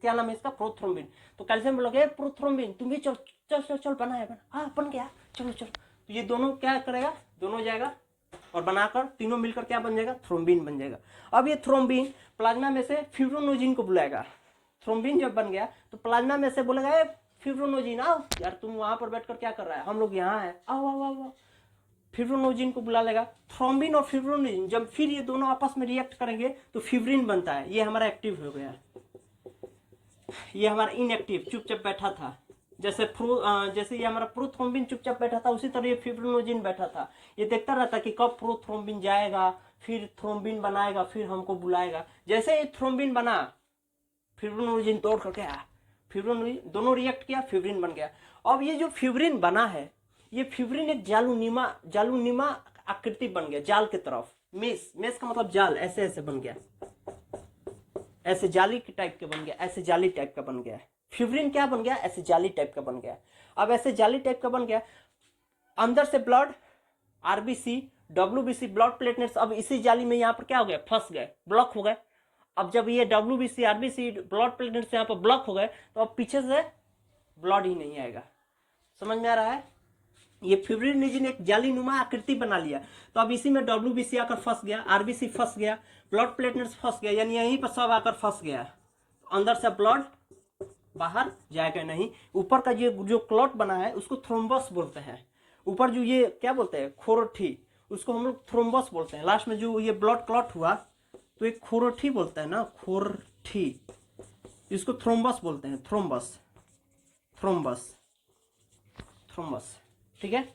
क्या नाम है इसका? प्रोथ्रोम्बिन। तो कैल्शियम बोलोगे प्रोथ्रोम्बिन तुम भी चल चल चल चल, बना है, बना, हाँ बन गया, चलो चलो। तो ये दोनों क्या करेगा? दोनों जाएगा और बनाकर तीनों मिलकर क्या बन जाएगा? थ्रोम्बिन बन जाएगा। अब ये थ्रोम्बिन प्लाज्मा में से फिब्रिनोजेन को बुलाएगा। थ्रोम्बिन जब बन गया तो प्लाज्मा में से बोलेगा फिब्रिनोजेन आओ यार, तुम वहां पर बैठकर क्या कर रहा है, हम लोग यहाँ है, आओ आओ आओ। फिब्रिनोजेन को बुला लेगा। थ्रोम्बिन और फिब्रिनोजेन जब फिर ये दोनों आपस में रिएक्ट करेंगे तो फिब्रिन बनता है। ये हमारा एक्टिव हो गया, ये हमारा इनएक्टिव चुपचाप बैठा था। जैसे ये हमारा प्रोथ्रोम्बिन चुपचाप बैठा था, उसी तरह ये फिब्रिनोजेन बैठा था। ये देखता रहता कि कब प्रोथ्रोम्बिन जाएगा, फिर थ्रोम्बिन बनाएगा, फिर हमको बुलाएगा। जैसे ही थ्रोम्बिन बना, फिब्रिनोजेन तोड़ करके आया, फिब्रिनोजेन दोनों रिएक्ट किया, फिब्रिन बन गया। अब ये जो फिब्रिन बना है, ये फिब्रिन एक जालूनीमा आकृति बन गया, जाल की तरफ। मेस का मतलब जाल, ऐसे ऐसे बन गया, ऐसे जाली के टाइप के बन गया, ऐसे जाली टाइप का बन गया। फिब्रिन क्या बन गया? ऐसे जाली टाइप का बन गया। अब ऐसे जाली टाइप का बन गया, अंदर से blood, RBC, WBC, blood platelets अब इसी जाली में यहाँ पर क्या हो गया? फंस गए, ब्लॉक हो गए। अब जब ये WBC, RBC, ब्लड प्लेटलेट्स यहाँ पर ब्लॉक हो गए, तो अब पीछे से ब्लड ही नहीं आएगा। समझ में आ रहा है? ये फिब्रिनोजेन एक जालीनुमा आकृति बना लिया, तो अब इसी में WBC आकर फंस गया, RBC फंस गया, ब्लड प्लेटलेट्स फंस गया, यानी यहीं पर सब आकर फंस गया। अंदर से ब्लड बाहर जाएगा नहीं। ऊपर का जो क्लॉट बना है उसको थ्रोम्बस बोलते हैं। ऊपर जो ये क्या बोलते हैं? खोरोठी, उसको हम लोग थ्रोम्बस बोलते हैं। लास्ट में जो ये ब्लड क्लॉट हुआ तो एक खोरोठी बोलते हैं ना, खोरठी, इसको थ्रोम्बस बोलते हैं। Thrombus, thrombus, thrombus. ठीक है,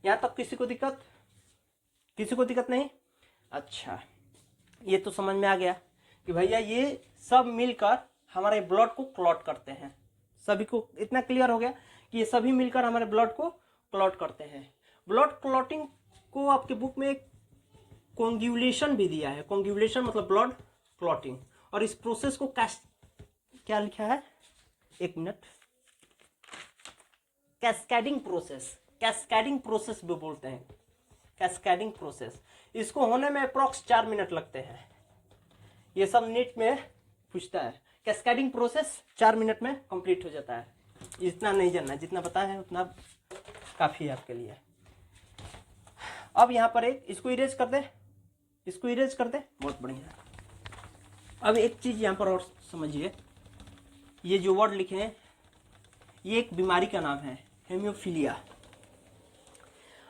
यहां तक किसी को दिक्कत? किसी को दिक्कत नहीं? अच्छा, ये तो समझ में आ गया कि भैया ये सब मिलकर हमारे ब्लड को क्लॉट करते हैं। सभी को इतना क्लियर हो गया कि ये सभी मिलकर हमारे ब्लड को क्लॉट करते हैं। ब्लड क्लॉटिंग को आपके बुक में एक कोंगुलेशन भी दिया है। कोंगुलेशन मतलब ब्लड क्लॉटिंग। और इस प्रोसेस को क्या लिखा है, एक minute, cascading process, cascading process भी बोलते हैं, कैस्केडिंग प्रोसेस। इसको होने में अप्रॉक्स 4 मिनट लगते हैं। ये सब नीट में पूछता है। कैस्केडिंग प्रोसेस 4 मिनट में कंप्लीट हो जाता है। इतना नहीं जानना, जितना बताया है उतना काफ़ी है आपके लिए। अब यहाँ पर एक इसको इरेज कर दे, इसको इरेज कर दे, बहुत बढ़िया। अब एक चीज़ यहाँ पर और समझिए, ये जो वर्ड लिखे हैं ये एक बीमारी का नाम है, हेमियोफीलिया।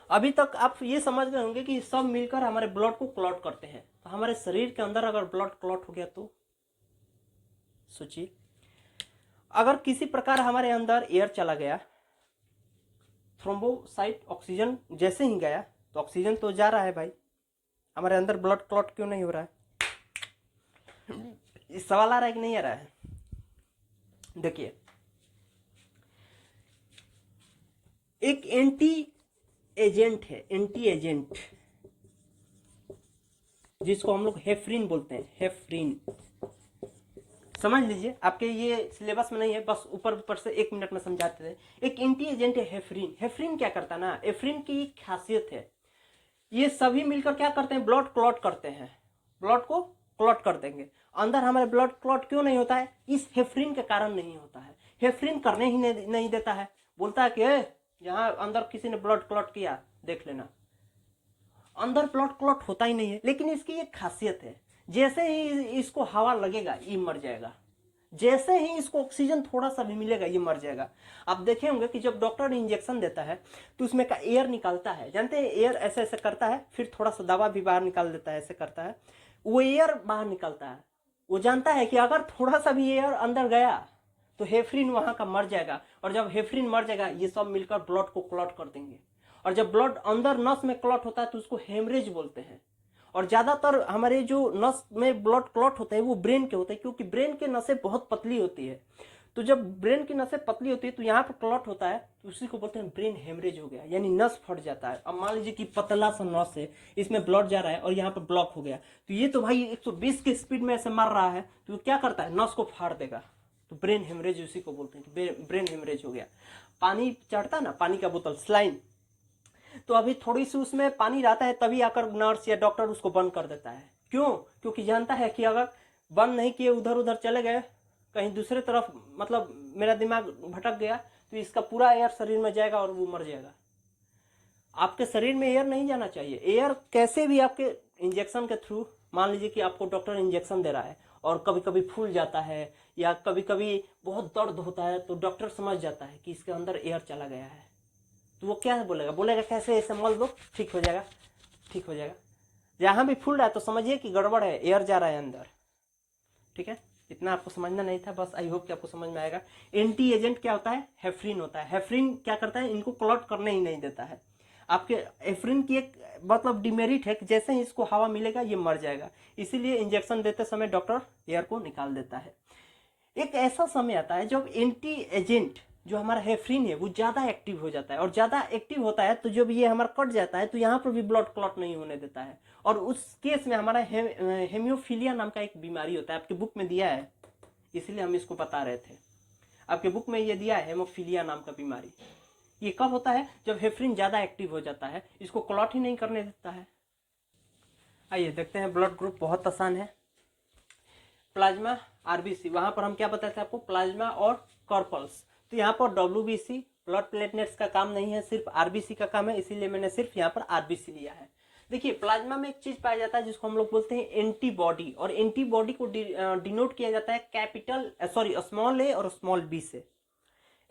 अभी तक आप ये समझ गए होंगे कि सब मिलकर हमारे ब्लड को क्लॉट करते हैं। तो हमारे शरीर के अंदर अगर ब्लड क्लॉट हो गया तो सोचिए, अगर किसी प्रकार हमारे अंदर एयर चला गया, थ्रोम्बोसाइट ऑक्सीजन जैसे ही गया तो ऑक्सीजन तो जा रहा है भाई, हमारे अंदर ब्लड क्लॉट क्यों नहीं हो रहा है? इस सवाल आ रहा है कि नहीं आ रहा है? देखिए, एक एंटी एजेंट है, एंटी एजेंट, जिसको हम लोग हेफ्रिन बोलते हैं, हेफ्रिन। समझ लीजिए, आपके ये सिलेबस में नहीं है, बस ऊपर ऊपर से 1 मिनट में समझाते थे। एक एंटी एजेंट है हेफ्रिन। हेफ्रिन क्या करता है ना, हेफ्रिन की खासियत है, ये सभी मिलकर क्या करते हैं, ब्लड क्लॉट करते हैं, ब्लड को क्लॉट कर देंगे। अंदर हमारे ब्लड क्लॉट क्यों नहीं होता है? इस हेफ्रिन के कारण नहीं होता है। हेफ्रिन करने ही नहीं देता है, बोलता है कि यहाँ अंदर किसी ने ब्लड क्लॉट किया, देख लेना। अंदर ब्लड क्लॉट होता ही नहीं है। लेकिन इसकी एक खासियत है, जैसे ही इसको हवा लगेगा ये मर जाएगा, जैसे ही इसको ऑक्सीजन थोड़ा सा भी मिलेगा ये मर जाएगा। आप देखे होंगे कि जब डॉक्टर इंजेक्शन देता है तो उसमें का एयर निकालता है, जानते हैं, एयर ऐसे ऐसे करता है, फिर थोड़ा सा दवा भी बाहर निकाल देता है, ऐसे करता है, वो एयर बाहर निकलता है। वो जानता है कि अगर थोड़ा सा भी एयर अंदर गया तो हेफ्रिन वहां का मर जाएगा, और जब हेफ्रिन मर जाएगा ये सब मिलकर ब्लड को क्लॉट कर देंगे। और जब ब्लड अंदर नस में क्लॉट होता है तो उसको हेमरेज बोलते हैं। और ज्यादातर हमारे जो नस में ब्लड क्लॉट होते हैं वो ब्रेन के होते हैं, क्योंकि ब्रेन की नसें बहुत पतली होती है। तो जब ब्रेन की नसें पतली होती है तो यहाँ पर क्लॉट होता है, तो उसी को बोलते हैं ब्रेन हेमरेज हो गया, यानी नस फट जाता है। अब मान लीजिए कि पतला सा नस है, इसमें ब्लड जा रहा है और यहाँ पर ब्लॉक हो गया, तो ये तो भाई 120 के स्पीड में ऐसे मार रहा है, तो क्या करता है, नस को फाड़ देगा। तो ब्रेन हेमरेज उसी को बोलते हैं, ब्रेन हेमरेज हो गया। पानी चढ़ता है ना, पानी का बोतल, स्लाइन, तो अभी थोड़ी सी उसमें पानी रहता है, तभी आकर नर्स या डॉक्टर उसको बंद कर देता है। क्यों? क्योंकि जानता है कि अगर बंद नहीं किए, उधर उधर चले गए कहीं दूसरे तरफ, मतलब मेरा दिमाग भटक गया, तो इसका पूरा एयर शरीर में जाएगा और वो मर जाएगा। आपके शरीर में एयर नहीं जाना चाहिए। एयर कैसे भी आपके इंजेक्शन के थ्रू, मान लीजिए कि आपको डॉक्टर इंजेक्शन दे रहा है और कभी कभी फूल जाता है या कभी कभी बहुत दर्द होता है, तो डॉक्टर समझ जाता है कि इसके अंदर एयर चला गया है, तो वो क्या बोलेगा कैसे, ऐसे मल दो, ठीक हो जाएगा, ठीक हो जाएगा। जहाँ भी फूल रहा है तो समझिए कि गड़बड़ है, एयर जा रहा है अंदर। ठीक है, इतना आपको समझना नहीं था, बस आई होप कि आपको समझ में आएगा। एंटी एजेंट क्या होता है, हेफ्रिन होता है। हेफ्रिन क्या करता है, इनको क्लॉट करने ही नहीं देता है। आपके हेफ्रिन की एक मतलब डिमेरिट है कि जैसे ही इसको हवा मिलेगा ये मर जाएगा, इसीलिए इंजेक्शन देते समय डॉक्टर एयर को निकाल देता है। एक ऐसा समय आता है जब एंटी एजेंट जो हमारा हेफ्रिन है वो ज़्यादा एक्टिव हो जाता है, और ज़्यादा एक्टिव होता है तो जब ये हमारा कट जाता है तो यहाँ पर भी ब्लड क्लॉट नहीं होने देता है, और उस केस में हमारा हेमियोफीलिया नाम का एक बीमारी होता है। आपके बुक में दिया है, इसलिए हम इसको बता रहे थे। आपके बुक में ये दिया है हेमोफीलिया नाम का बीमारी। ये कब होता है, जब हेफ्रिन ज़्यादा एक्टिव हो जाता है, इसको क्लॉट ही नहीं करने देता है। आइए देखते हैं, ब्लड ग्रुप बहुत आसान है। प्लाज्मा, आरबीसी, वहां पर हम क्या बताए थे आपको, प्लाज्मा और कॉर्पल्स। तो यहाँ पर डब्ल्यूबीसी, ब्लड प्लेटलेट्स का काम नहीं है, सिर्फ आरबीसी का काम है, इसीलिए मैंने सिर्फ यहाँ पर आरबीसी लिया है। देखिए, प्लाज्मा में एक चीज पाया जाता है जिसको हम लोग बोलते हैं एंटीबॉडी, और एंटीबॉडी को डिनोट किया जाता है स्मॉल ए और स्मॉल बी से।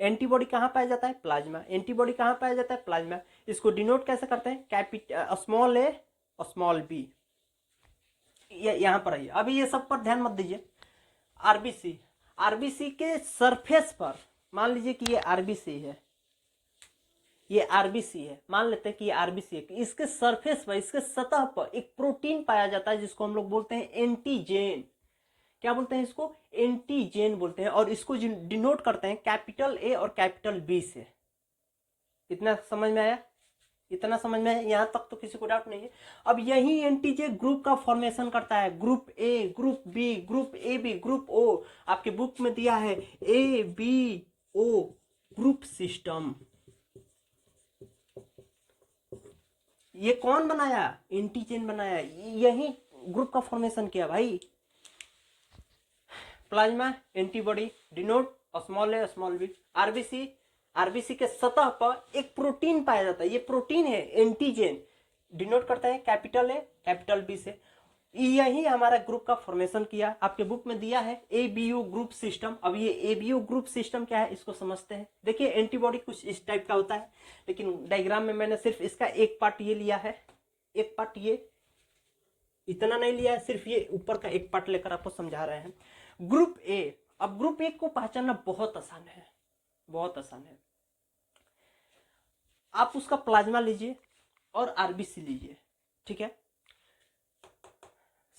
एंटीबॉडी कहाँ पाया जाता है, प्लाज्मा। एंटीबॉडी कहाँ पाया जाता है, प्लाज्मा। इसको डिनोट कैसे करते हैं, स्मॉल ए और स्मॉल बी। यहाँ पर आइए, अभी ये सब पर ध्यान मत दीजिए। आरबीसी, आरबीसी के सरफेस पर मान लीजिए कि ये आरबीसी है, ये आरबीसी है, मान लेते हैं कि ये आरबीसी है, कि इसके सरफेस पर, इसके सतह पर एक प्रोटीन पाया जाता है जिसको हम लोग बोलते हैं एंटीजेन। क्या बोलते हैं इसको? एंटीजेन बोलते हैं। और इसको डिनोट करते हैं कैपिटल ए और कैपिटल बी से। इतना समझ में आया? इतना समझ में आया? यहां तक तो किसी को डाउट नहीं है। अब यही एंटीजेन ग्रुप का फॉर्मेशन करता है, group A, group B, group A B, group O. आपके बुक में दिया है A B O group system. ये कौन बनाया? एंटीजेन बनाया, यही ग्रुप का फॉर्मेशन किया भाई। प्लाज्मा एंटीबॉडी डिनोट स्मॉल ए स्मॉल बी। आरबीसी, आरबीसी के सतह पर एक प्रोटीन पाया जाता है, ये प्रोटीन है एंटीजेन, डिनोट करता है कैपिटल ए कैपिटल बी से। यही हमारा ग्रुप का फॉर्मेशन किया। आपके बुक में दिया है एबीयू ग्रुप सिस्टम। अब ये एबीयू ग्रुप सिस्टम क्या है इसको समझते हैं। देखिए एंटीबॉडी कुछ इस टाइप का होता है, लेकिन डायग्राम में मैंने सिर्फ इसका एक पार्ट ये लिया है, एक पार्ट ये, इतना नहीं लिया है, सिर्फ ये ऊपर का एक पार्ट लेकर आपको समझा रहे हैं। ग्रुप ए, अब ग्रुप ए को पहचानना बहुत आसान है, बहुत आसान है। आप उसका प्लाज्मा लीजिए और आरबीसी लीजिए, ठीक है।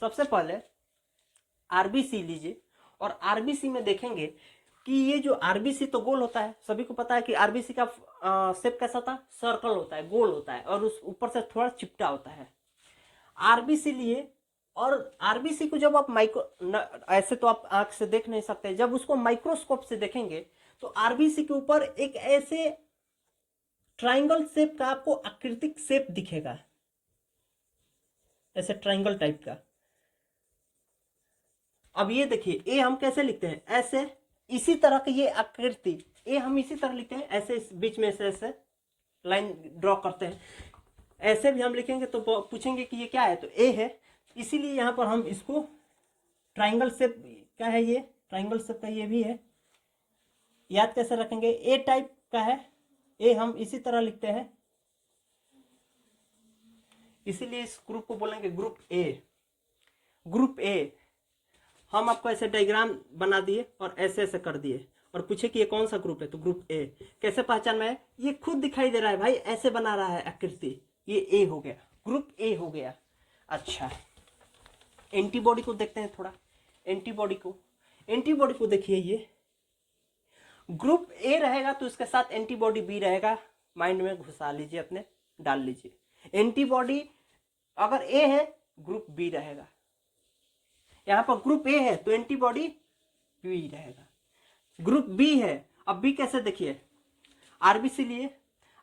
सबसे पहले आरबीसी लीजिए और आरबीसी में देखेंगे कि ये जो आरबीसी तो गोल होता है, सभी को पता है कि आरबीसी का शेप कैसा होता है? सर्कल होता है, गोल होता है, और उस ऊपर से थोड़ा चिपटा होता है। आरबीसी लिए, और आरबीसी को जब आप ऐसे तो आप आंख से देख नहीं सकते, जब उसको माइक्रोस्कोप से देखेंगे तो आरबीसी के ऊपर एक ऐसे ट्राइंगल शेप का आपको आकृतिक शेप दिखेगा, ऐसे ट्राइंगल टाइप का। अब ये देखिए ए हम कैसे लिखते हैं? ऐसे, इसी तरह की ये आकृति ए हम इसी तरह लिखते हैं, ऐसे बीच में ऐसे लाइन ड्रॉ करते हैं। ऐसे भी हम लिखेंगे तो पूछेंगे कि ये क्या है, तो ए है, इसीलिए यहां पर हम इसको ट्राइंगल शेप, क्या है ये? ट्राइंगल शेप का ये भी है। याद कैसे रखेंगे? ए टाइप का है, ए हम इसी तरह लिखते हैं, इसीलिए इस ग्रुप को बोलेंगे ग्रुप ए। ग्रुप ए हम आपको ऐसे डायग्राम बना दिए और ऐसे ऐसे कर दिए और पूछे कि ये कौन सा ग्रुप है, तो ग्रुप ए। कैसे पहचान में है? ये खुद दिखाई दे रहा है भाई, ऐसे बना रहा है आकृति, ये ए हो गया, ग्रुप ए हो गया। अच्छा, एंटीबॉडी को देखते हैं थोड़ा। एंटीबॉडी को देखिए, ये ग्रुप ए रहेगा तो इसके साथ एंटीबॉडी बी रहेगा, माइंड में घुसा लीजिए, अपने डाल लीजिए। एंटीबॉडी अगर ए है, ग्रुप बी रहेगा। यहां पर ग्रुप ए है तो एंटीबॉडी बी रहेगा। ग्रुप बी है, अब बी कैसे देखिए? आरबीसी लिए,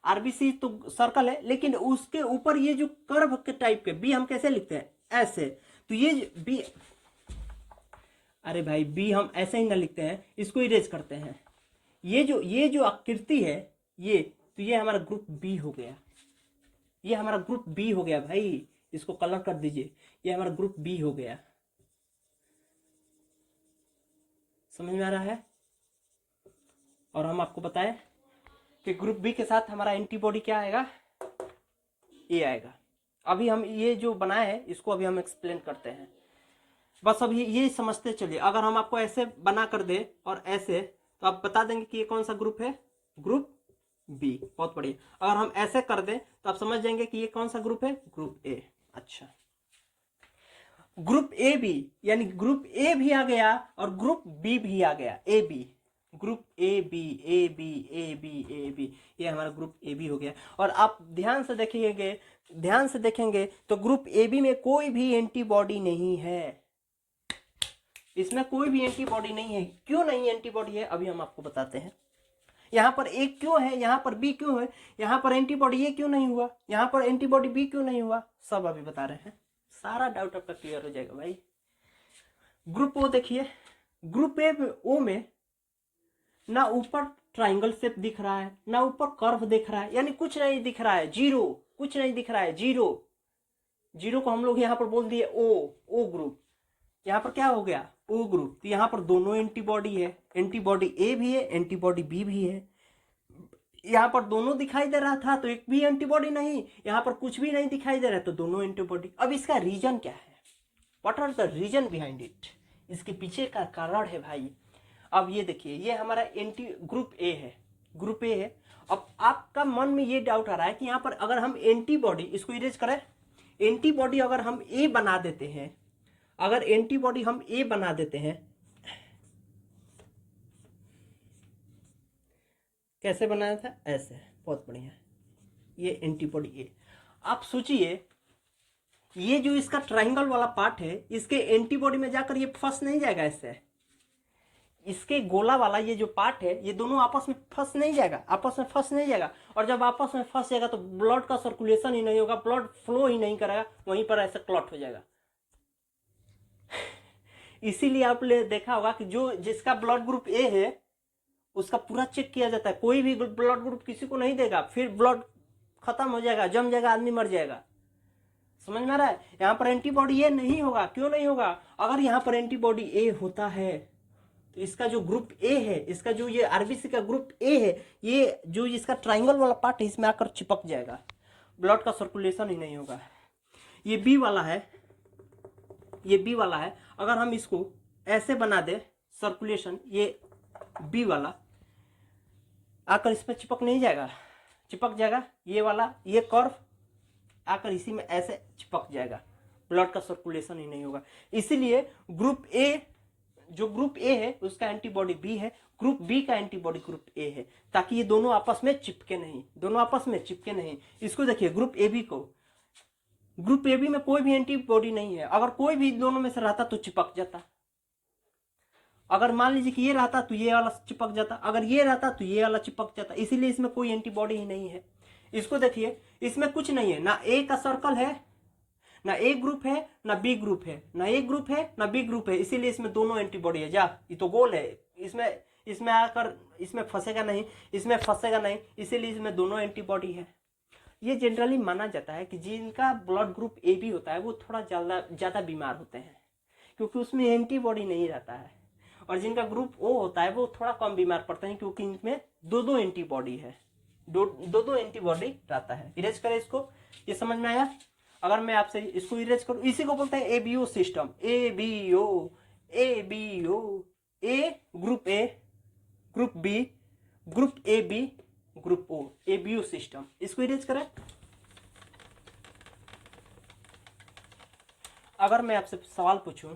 आरबीसी तो सर्कल है, लेकिन उसके ऊपर ये जो कर्व के टाइप के बी हम कैसे लिखते हैं? ऐसे। तो ये बी, अरे भाई बी हम ऐसे ही ना लिखते हैं, इसको इरेज करते हैं। ये जो आकृति है ये, तो ये हमारा ग्रुप बी हो गया, ये हमारा ग्रुप बी हो गया भाई। इसको कलर कर दीजिए, ये हमारा ग्रुप बी हो गया। समझ में आ रहा है? और हम आपको बताएं कि ग्रुप बी के साथ हमारा एंटीबॉडी क्या आएगा? ए आएगा। अभी हम ये जो बनाए हैं इसको अभी हम एक्सप्लेन करते हैं। बस अब ये समझते चलिए। अगर हम आपको ऐसे बना कर दे और ऐसे, तो आप बता देंगे कि ये कौन सा ग्रुप है? Group B. बहुत बढ़िया। अगर हम ऐसे कर दें तो आप समझ जाएंगे कि ये कौन सा ग्रुप है? Group A. अच्छा, ग्रुप ए बी, यानी ग्रुप ए भी आ गया और ग्रुप बी भी आ गया, A B, group A B, A B, A B, A B, ये हमारा ग्रुप ए बी हो गया। और आप ध्यान से देखेंगे तो ग्रुप ए बी में कोई भी एंटीबॉडी नहीं है, इसमें कोई भी एंटीबॉडी नहीं है। क्यों नहीं एंटीबॉडी है, अभी हम आपको बताते हैं। यहां पर ए क्यों है, यहां पर बी क्यों है, यहां पर एंटीबॉडी ए क्यों नहीं हुआ, यहां पर एंटीबॉडी बी क्यों नहीं हुआ, सब अभी बता रहे हैं। सारा डाउट आपका क्लियर हो जाएगा भाई। ग्रुप ओ देखिए, ग्रुप ए ओ में ना ऊपर ट्राइंगल शेप दिख रहा है, ना ऊपर कर्व दिख रहा है, यानी कुछ नहीं दिख रहा है, जीरो, कुछ नहीं दिख रहा है, जीरो। जीरो को हम लोग यहां पर बोल दिए ओ ग्रुप। यहां पर क्या हो गया? O group. तो यहां पर दोनों एंटीबॉडी है, एंटीबॉडी ए भी है, एंटीबॉडी बी भी है। यहां पर दोनों दिखाई दे रहा था तो एक भी एंटीबॉडी नहीं, यहां पर कुछ भी नहीं दिखाई दे रहा तो दोनों एंटीबॉडी। अब इसका रीजन क्या है? What are the reason behind it? इसके पीछे का कारण है भाई। अब ये देखिए, ये हमारा ग्रुप ए है, ग्रुप ए है। अब आपका मन में ये डाउट आ रहा है कि यहाँ पर अगर हम एंटीबॉडी, इसको इरेज करें, एंटीबॉडी अगर हम ए बना देते हैं, अगर एंटीबॉडी हम ए बना देते हैं, कैसे बनाया था, ऐसे, बहुत बढ़िया, ये एंटीबॉडी ए। आप सोचिए ये जो इसका ट्रायंगल वाला पार्ट है, इसके एंटीबॉडी में जाकर ये फंस नहीं जाएगा ऐसे, इसके गोला वाला ये जो पार्ट है ये दोनों आपस में फंस नहीं जाएगा, आपस में फंस नहीं जाएगा। और जब आपस में फंस जाएगा तो ब्लड का सर्कुलेशन ही नहीं होगा, ब्लड फ्लो ही नहीं करेगा, वहीं पर ऐसे क्लॉट हो जाएगा। इसीलिए आपने देखा होगा कि जो जिसका ब्लड ग्रुप ए है उसका पूरा चेक किया जाता है, कोई भी ब्लड ग्रुप किसी को नहीं देगा, फिर ब्लड खत्म हो जाएगा, जम जाएगा, आदमी मर जाएगा। समझ में आ रहा है? यहाँ पर एंटीबॉडी ए नहीं होगा, क्यों नहीं होगा? अगर यहाँ पर एंटीबॉडी ए होता है तो इसका जो ग्रुप ए है, इसका जो ये आरबीसी का ग्रुप ए है, ये जो इसका ट्रायंगल वाला पार्ट है इसमें आकर चिपक जाएगा, ब्लड का सर्कुलेशन ही नहीं होगा। ये बी वाला है, ये बी वाला है, अगर हम इसको ऐसे बना दे सर्कुलेशन, ये बी वाला आकर इसमें चिपक नहीं जाएगा, चिपक जाएगा, ये वाला ये कर्व आकर इसी में ऐसे चिपक जाएगा, ब्लड का सर्कुलेशन ही नहीं होगा। इसीलिए ग्रुप ए, जो ग्रुप ए है उसका एंटीबॉडी बी है, ग्रुप बी का एंटीबॉडी ग्रुप ए है, ताकि ये दोनों आपस में चिपके नहीं, दोनों आपस में चिपके नहीं। इसको देखिए ग्रुप ए बी को, ग्रुप ए बी में कोई भी एंटीबॉडी नहीं है, अगर कोई भी दोनों में से रहता तो चिपक जाता। अगर मान लीजिए कि ये रहता तो ये वाला चिपक जाता, अगर ये रहता तो ये वाला चिपक जाता, इसीलिए इसमें कोई एंटीबॉडी ही नहीं है। इसको देखिए, इसमें कुछ नहीं है, ना ए का सर्कल है, ना ए ग्रुप है, ना बी ग्रुप है, ना ए ग्रुप है, ना बी ग्रुप है, इसीलिए इसमें दोनों एंटीबॉडी है। जा, ये तो गोल है, इसमें आकर इसमें फंसेगा नहीं, इसमें फंसेगा नहीं, इसीलिए इसमें दोनों एंटीबॉडी है। ये जनरली माना जाता है कि जिनका ब्लड ग्रुप ए बी होता है वो थोड़ा ज्यादा बीमार होते हैं, क्योंकि उसमें एंटीबॉडी नहीं रहता है, और जिनका ग्रुप ओ होता है वो थोड़ा कम बीमार पड़ते हैं, क्योंकि इनमें दो एंटीबॉडी है, दो एंटीबॉडी रहता है। इरेज करें इसको, ये समझ में आया? अगर मैं आपसे इसको इरेज करूं, इसी को बोलते हैं ABO system, ABO, ABO, A group A, group B, group A B, group O, ABO system. इसको इरेज करें। अगर मैं आपसे सवाल पूछूं,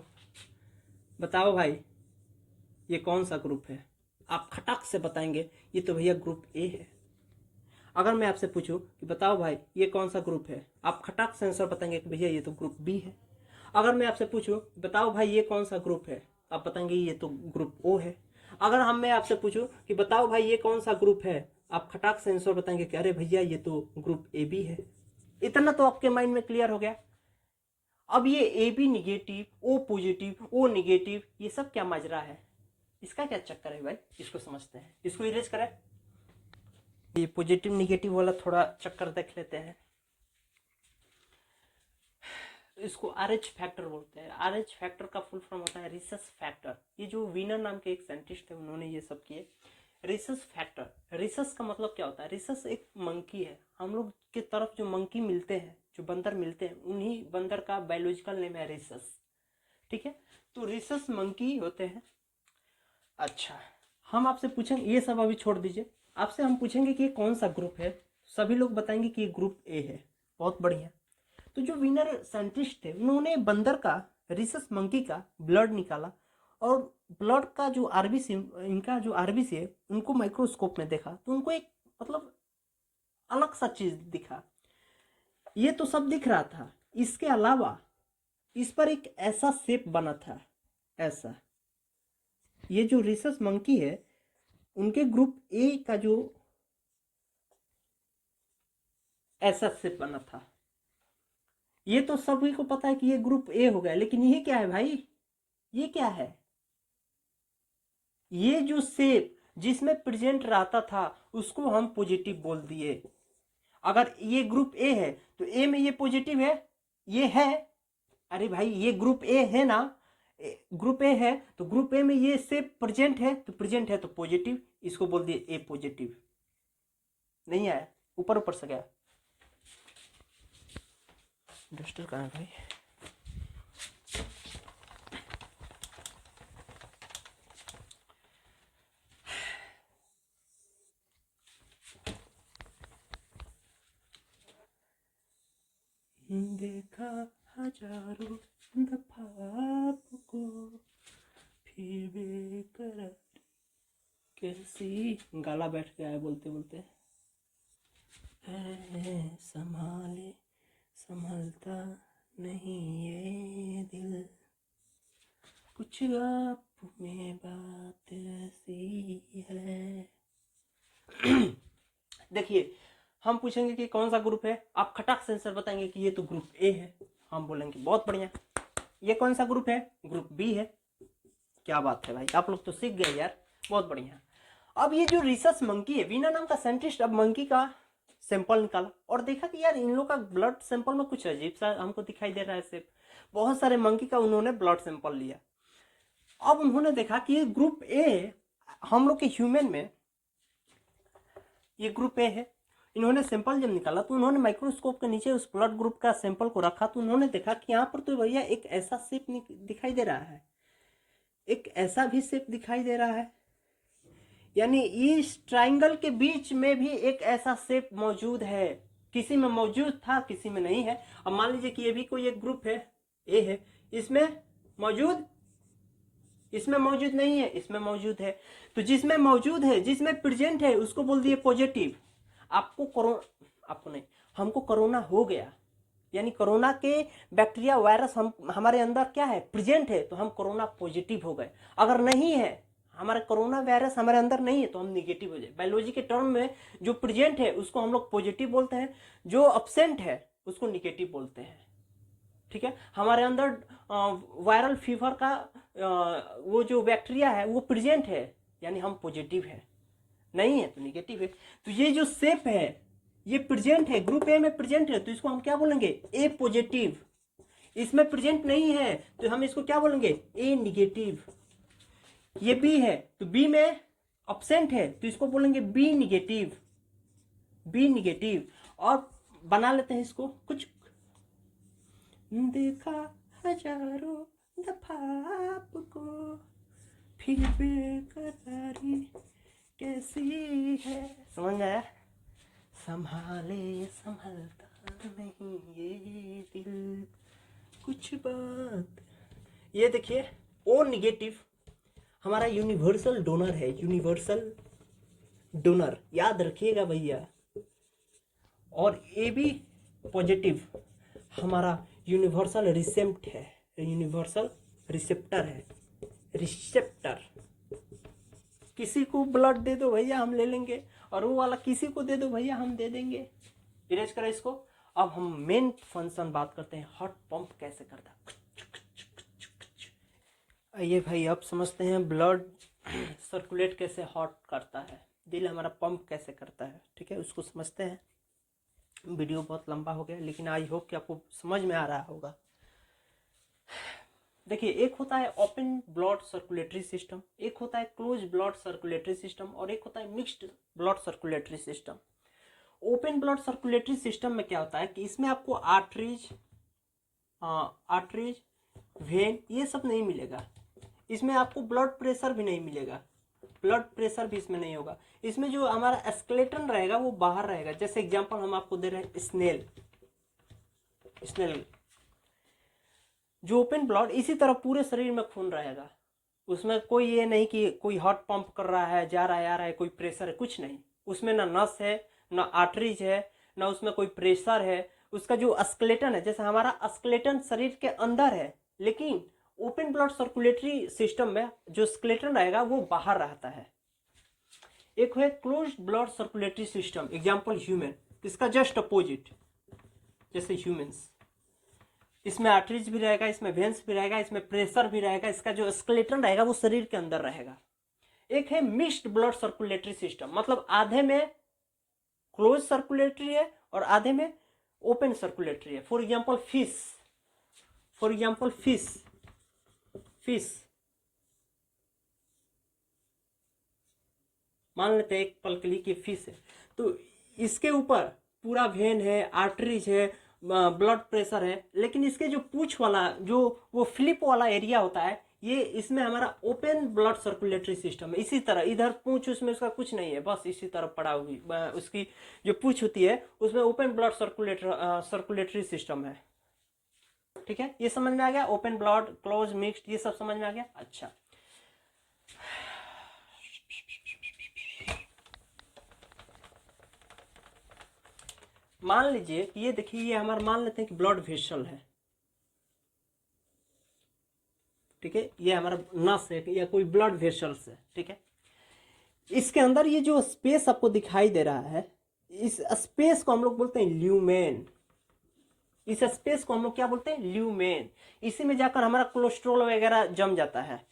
बताओ भाई ये कौन सा ग्रुप है, आप खटाक से बताएंगे ये तो भैया ग्रुप ए है। अगर मैं आपसे पूछूं कि बताओ भाई ये कौन सा ग्रुप है, आप खटाक से आंसर बताएंगे कि भैया ये तो ग्रुप बी है। अगर मैं आपसे पूछूं बताओ भाई ये कौन सा ग्रुप है, आप बताएंगे ये तो ग्रुप ओ है। अगर मैं आपसे पूछूं कि बताओ भाई ये कौन सा ग्रुप है, आप खटाक से आंसर बताएंगे कि अरे भैया ये तो ग्रुप ए बी है। इतना तो आपके माइंड में क्लियर हो गया। अब ये A B negative, O positive, O negative, ये सब क्या माजरा है, इसका क्या चक्कर है भाई, इसको समझते हैं। इसको इरेज करें। ये पॉजिटिव निगेटिव वाला थोड़ा चक्कर देख लेते हैं। इसको आरएच फैक्टर बोलते हैं। आरएच फैक्टर का फुल फॉर्म होता है रिसस फैक्टर। ये जो वीनर नाम के एक साइंटिस्ट थे उन्होंने ये सब किए। रिसस फैक्टर, रिसस का मतलब क्या होता है? रिसस एक मंकी है। हम लोग के तरफ जो मंकी मिलते हैं, जो बंदर मिलते हैं, उन्हीं बंदर का बायोलॉजिकल नेम है रिसस। ठीक है, तो रिसस मंकी होते हैं। अच्छा, हम आपसे पूछेंगे, ये सब अभी छोड़ दीजिए, आपसे हम पूछेंगे कि ये कौन सा ग्रुप है, सभी लोग बताएंगे कि ये ग्रुप ए है। बहुत बढ़िया। तो जो विनर साइंटिस्ट थे उन्होंने बंदर का, रिसस मंकी का ब्लड निकाला, और ब्लड का जो आरबीसी, इनका जो आरबीसी है, उनको माइक्रोस्कोप में देखा तो उनको एक मतलब अलग सा चीज दिखा। ये तो सब दिख रहा था, इसके अलावा इस पर एक ऐसा शेप बना था, ऐसा। ये जो रिसस मंकी है उनके ग्रुप ए का जो ऐसा शेप बना था, ये तो सभी को पता है कि ये ग्रुप ए हो गया। लेकिन ये क्या है भाई, ये क्या है? ये जो शेप जिसमें प्रेजेंट रहता था उसको हम पॉजिटिव बोल दिए। अगर ये ग्रुप ए है तो ए में ये पॉजिटिव है, ये है। अरे भाई ये ग्रुप ए है ना, ग्रुप ए है तो ग्रुप ए में ये शेप प्रेजेंट है, तो प्रेजेंट है तो पॉजिटिव, इसको बोल दिए ए पॉजिटिव। नहीं आया, ऊपर ऊपर से गया। डस्टर कहाँ है भाई? देखा हजारों दफा आपको, फिर बेकरार कैसी। गाला बैठ गया है बोलते बोलते। संभाले संभलता नहीं ये दिल, कुछ आप में बात ऐसी है। देखिए, हम पूछेंगे कि कौन सा ग्रुप है, आप खटाक से आंसर बताएंगे कि ये तो ग्रुप ए है। हम बोलेंगे बहुत बढ़िया। ये कौन सा ग्रुप है? ग्रुप बी है। क्या बात है भाई, आप लोग तो सीख गए यार, बहुत बढ़िया। अब ये जो रिसर्च मंकी है, वीना नाम का साइंटिस्ट अब मंकी का सैंपल निकाला और देखा कि यार इन लोग का ब्लड सैंपल में कुछ अजीब सा हमको दिखाई दे रहा है। सिर्फ बहुत सारे मंकी का उन्होंने ब्लड सैंपल लिया। अब उन्होंने देखा कि ये ग्रुप ए, हम लोग के ह्यूमन में ये ग्रुप ए है। इन्होंने सैंपल जब निकाला तो उन्होंने माइक्रोस्कोप के नीचे उस ब्लड ग्रुप का सैंपल को रखा, तो उन्होंने देखा कि यहाँ पर तो भैया एक ऐसा शेप दिखाई दे रहा है, एक ऐसा भी शेप दिखाई दे रहा है, यानी इस ट्राइंगल के बीच में भी एक ऐसा शेप मौजूद है। किसी में मौजूद था, किसी में नहीं है। अब मान लीजिए कि ये भी कोई एक ग्रुप है, ए है, इसमें मौजूद नहीं है, इसमें मौजूद है। तो जिसमें मौजूद है, जिसमें प्रेजेंट है, उसको बोल दिए पॉजिटिव। हमको कोरोना हो गया, यानी कोरोना के बैक्टीरिया वायरस हमारे अंदर क्या है, प्रेजेंट है, तो हम कोरोना पॉजिटिव हो गए। अगर नहीं है, हमारा कोरोना वायरस हमारे अंदर नहीं है, तो हम निगेटिव हो जाए। बायोलॉजी के टर्म में जो प्रेजेंट है उसको हम लोग पॉजिटिव बोलते हैं, जो अब्सेंट है उसको निगेटिव बोलते हैं। ठीक है, हमारे अंदर वायरल फीवर का वो जो बैक्टीरिया है वो प्रेजेंट है, यानी हम पॉजिटिव है, नहीं है तो निगेटिव है। तो ये जो शेप है ये प्रेजेंट है, ग्रुप ए में प्रेजेंट है, तो इसको हम क्या बोलेंगे, ए पॉजिटिव। इसमें प्रेजेंट नहीं है तो हम इसको क्या बोलेंगे, ए निगेटिव। ये बी है तो बी में एब्सेंट है तो इसको बोलेंगे बी निगेटिव, बी निगेटिव। और बना लेते हैं इसको कुछ। देखा हजारों दफा आपको, फिर बेकरारी कैसी है। समझ में आया? संभाले संभलता नहीं ये दिल, कुछ बात। ये देखिए, ओ निगेटिव हमारा यूनिवर्सल डोनर है, यूनिवर्सल डोनर, याद रखिएगा भैया। और ए बी पॉजिटिव हमारा यूनिवर्सल रिसेप्ट है, यूनिवर्सल रिसेप्टर है, रिसेप्टर। किसी को ब्लड दे दो भैया हम ले लेंगे, और वो वाला किसी को दे दो भैया हम दे देंगे। इरेज करें इसको। अब हम मेन फंक्शन बात करते हैं, हार्ट पंप कैसे करता है। आइए भाई अब समझते हैं ब्लड सर्कुलेट कैसे हार्ट करता है, दिल हमारा पंप कैसे करता है। ठीक है, उसको समझते हैं। वीडियो बहुत लंबा हो गया, लेकिन आई होप कि आपको समझ में आ रहा होगा। देखिए, एक होता है ओपन ब्लड सर्कुलेटरी सिस्टम, एक होता है क्लोज ब्लड सर्कुलेटरी सिस्टम, और एक होता है mixed blood circulatory system. Open blood circulatory system में क्या होता है कि इसमें आपको आर्टरीज, वेन ये सब नहीं मिलेगा। इसमें आपको ब्लड प्रेशर भी नहीं मिलेगा, ब्लड प्रेशर भी इसमें नहीं होगा। इसमें जो हमारा स्केलेटन रहेगा वो बाहर रहेगा। जैसे एग्जांपल हम आपको दे रहे हैं स्नेल जो ओपन ब्लड, इसी तरह पूरे शरीर में खून रहेगा। उसमें कोई ये नहीं कि कोई हार्ट पंप कर रहा है, जा रहा है आ रहा है, कोई प्रेशर है, कुछ नहीं। उसमें ना नस है, ना आर्टरीज है, ना उसमें कोई प्रेशर है। उसका जो स्केलेटन है, जैसे हमारा स्केलेटन शरीर के अंदर है, लेकिन ओपन ब्लड सर्कुलेटरी सिस्टम में जो स्केलेटन रहेगा वो बाहर रहता है। एक है close blood circulatory system, example human, इसका जस्ट अपोजिट। जैसे ह्यूमंस, इसमें आर्टरीज भी रहेगा, इसमें वेन्स भी रहेगा, इसमें प्रेशर भी रहेगा, इसका जो स्केलेटन रहेगा वो शरीर के अंदर रहेगा। एक है मिक्स्ड ब्लड सर्कुलेटरी सिस्टम, मतलब आधे में क्लोज सर्कुलेटरी है और आधे में ओपन सर्कुलेटरी है। फॉर एग्जांपल फिश मान लेते हैं एक पल के लिए कि फिश है, तो इसके ऊपर पूरा वेन है, आर्टरीज है, ब्लड प्रेशर है, लेकिन इसके जो पूंछ वाला जो वो फ्लिप वाला एरिया होता है, ये इसमें हमारा ओपन ब्लड सर्कुलेटरी सिस्टम है। इसी तरह इधर पूंछ, उसमें उसका कुछ नहीं है, बस इसी तरह पड़ा हुई उसकी जो पूंछ होती है उसमें ओपन ब्लड सर्कुलेटरी सिस्टम है। ठीक है, ये समझ में आ गया। ओपन ब्लड, क्लोज, मिक्स्ड, ये सब समझ में आ गया। अच्छा, मान लीजिए कि ये देखिए, ये हमारा मान लेते हैं कि ब्लड वेसल है। ठीक है, ये हमारा नस है या कोई ब्लड वेसल्स है। ठीक है, इसके अंदर ये जो स्पेस आपको दिखाई दे रहा है, इस स्पेस को हम लोग बोलते हैं ल्यूमेन। इस स्पेस को हम लोग क्या बोलते हैं? ल्यूमेन। इसी में जाकर हमारा कोलेस्ट्रॉल वगैरह जम जाता है।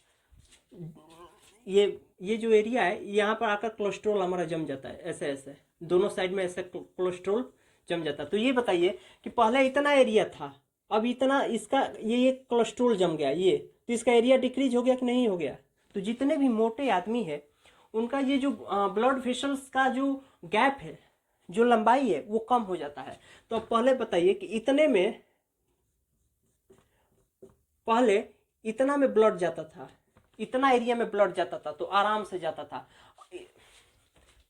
ये जो एरिया है, यहाँ पर आकर कोलेस्ट्रॉल हमारा जम जाता है, ऐसे ऐसे दोनों साइड में ऐसे कोलेस्ट्रॉल जम जाता है। तो ये बताइए कि पहले इतना एरिया था, अब इतना इसका ये कोलेस्ट्रॉल जम गया, ये तो इसका एरिया डिक्रीज हो गया कि नहीं हो गया? तो जितने भी मोटे आदमी है उनका ये जो ब्लड वेसल्स का जो गैप है, जो लंबाई है, वो कम हो जाता है। तो अब पहले बताइए कि इतने में, पहले इतना में ब्लड जाता था, इतना एरिया में ब्लड जाता था तो आराम से जाता था।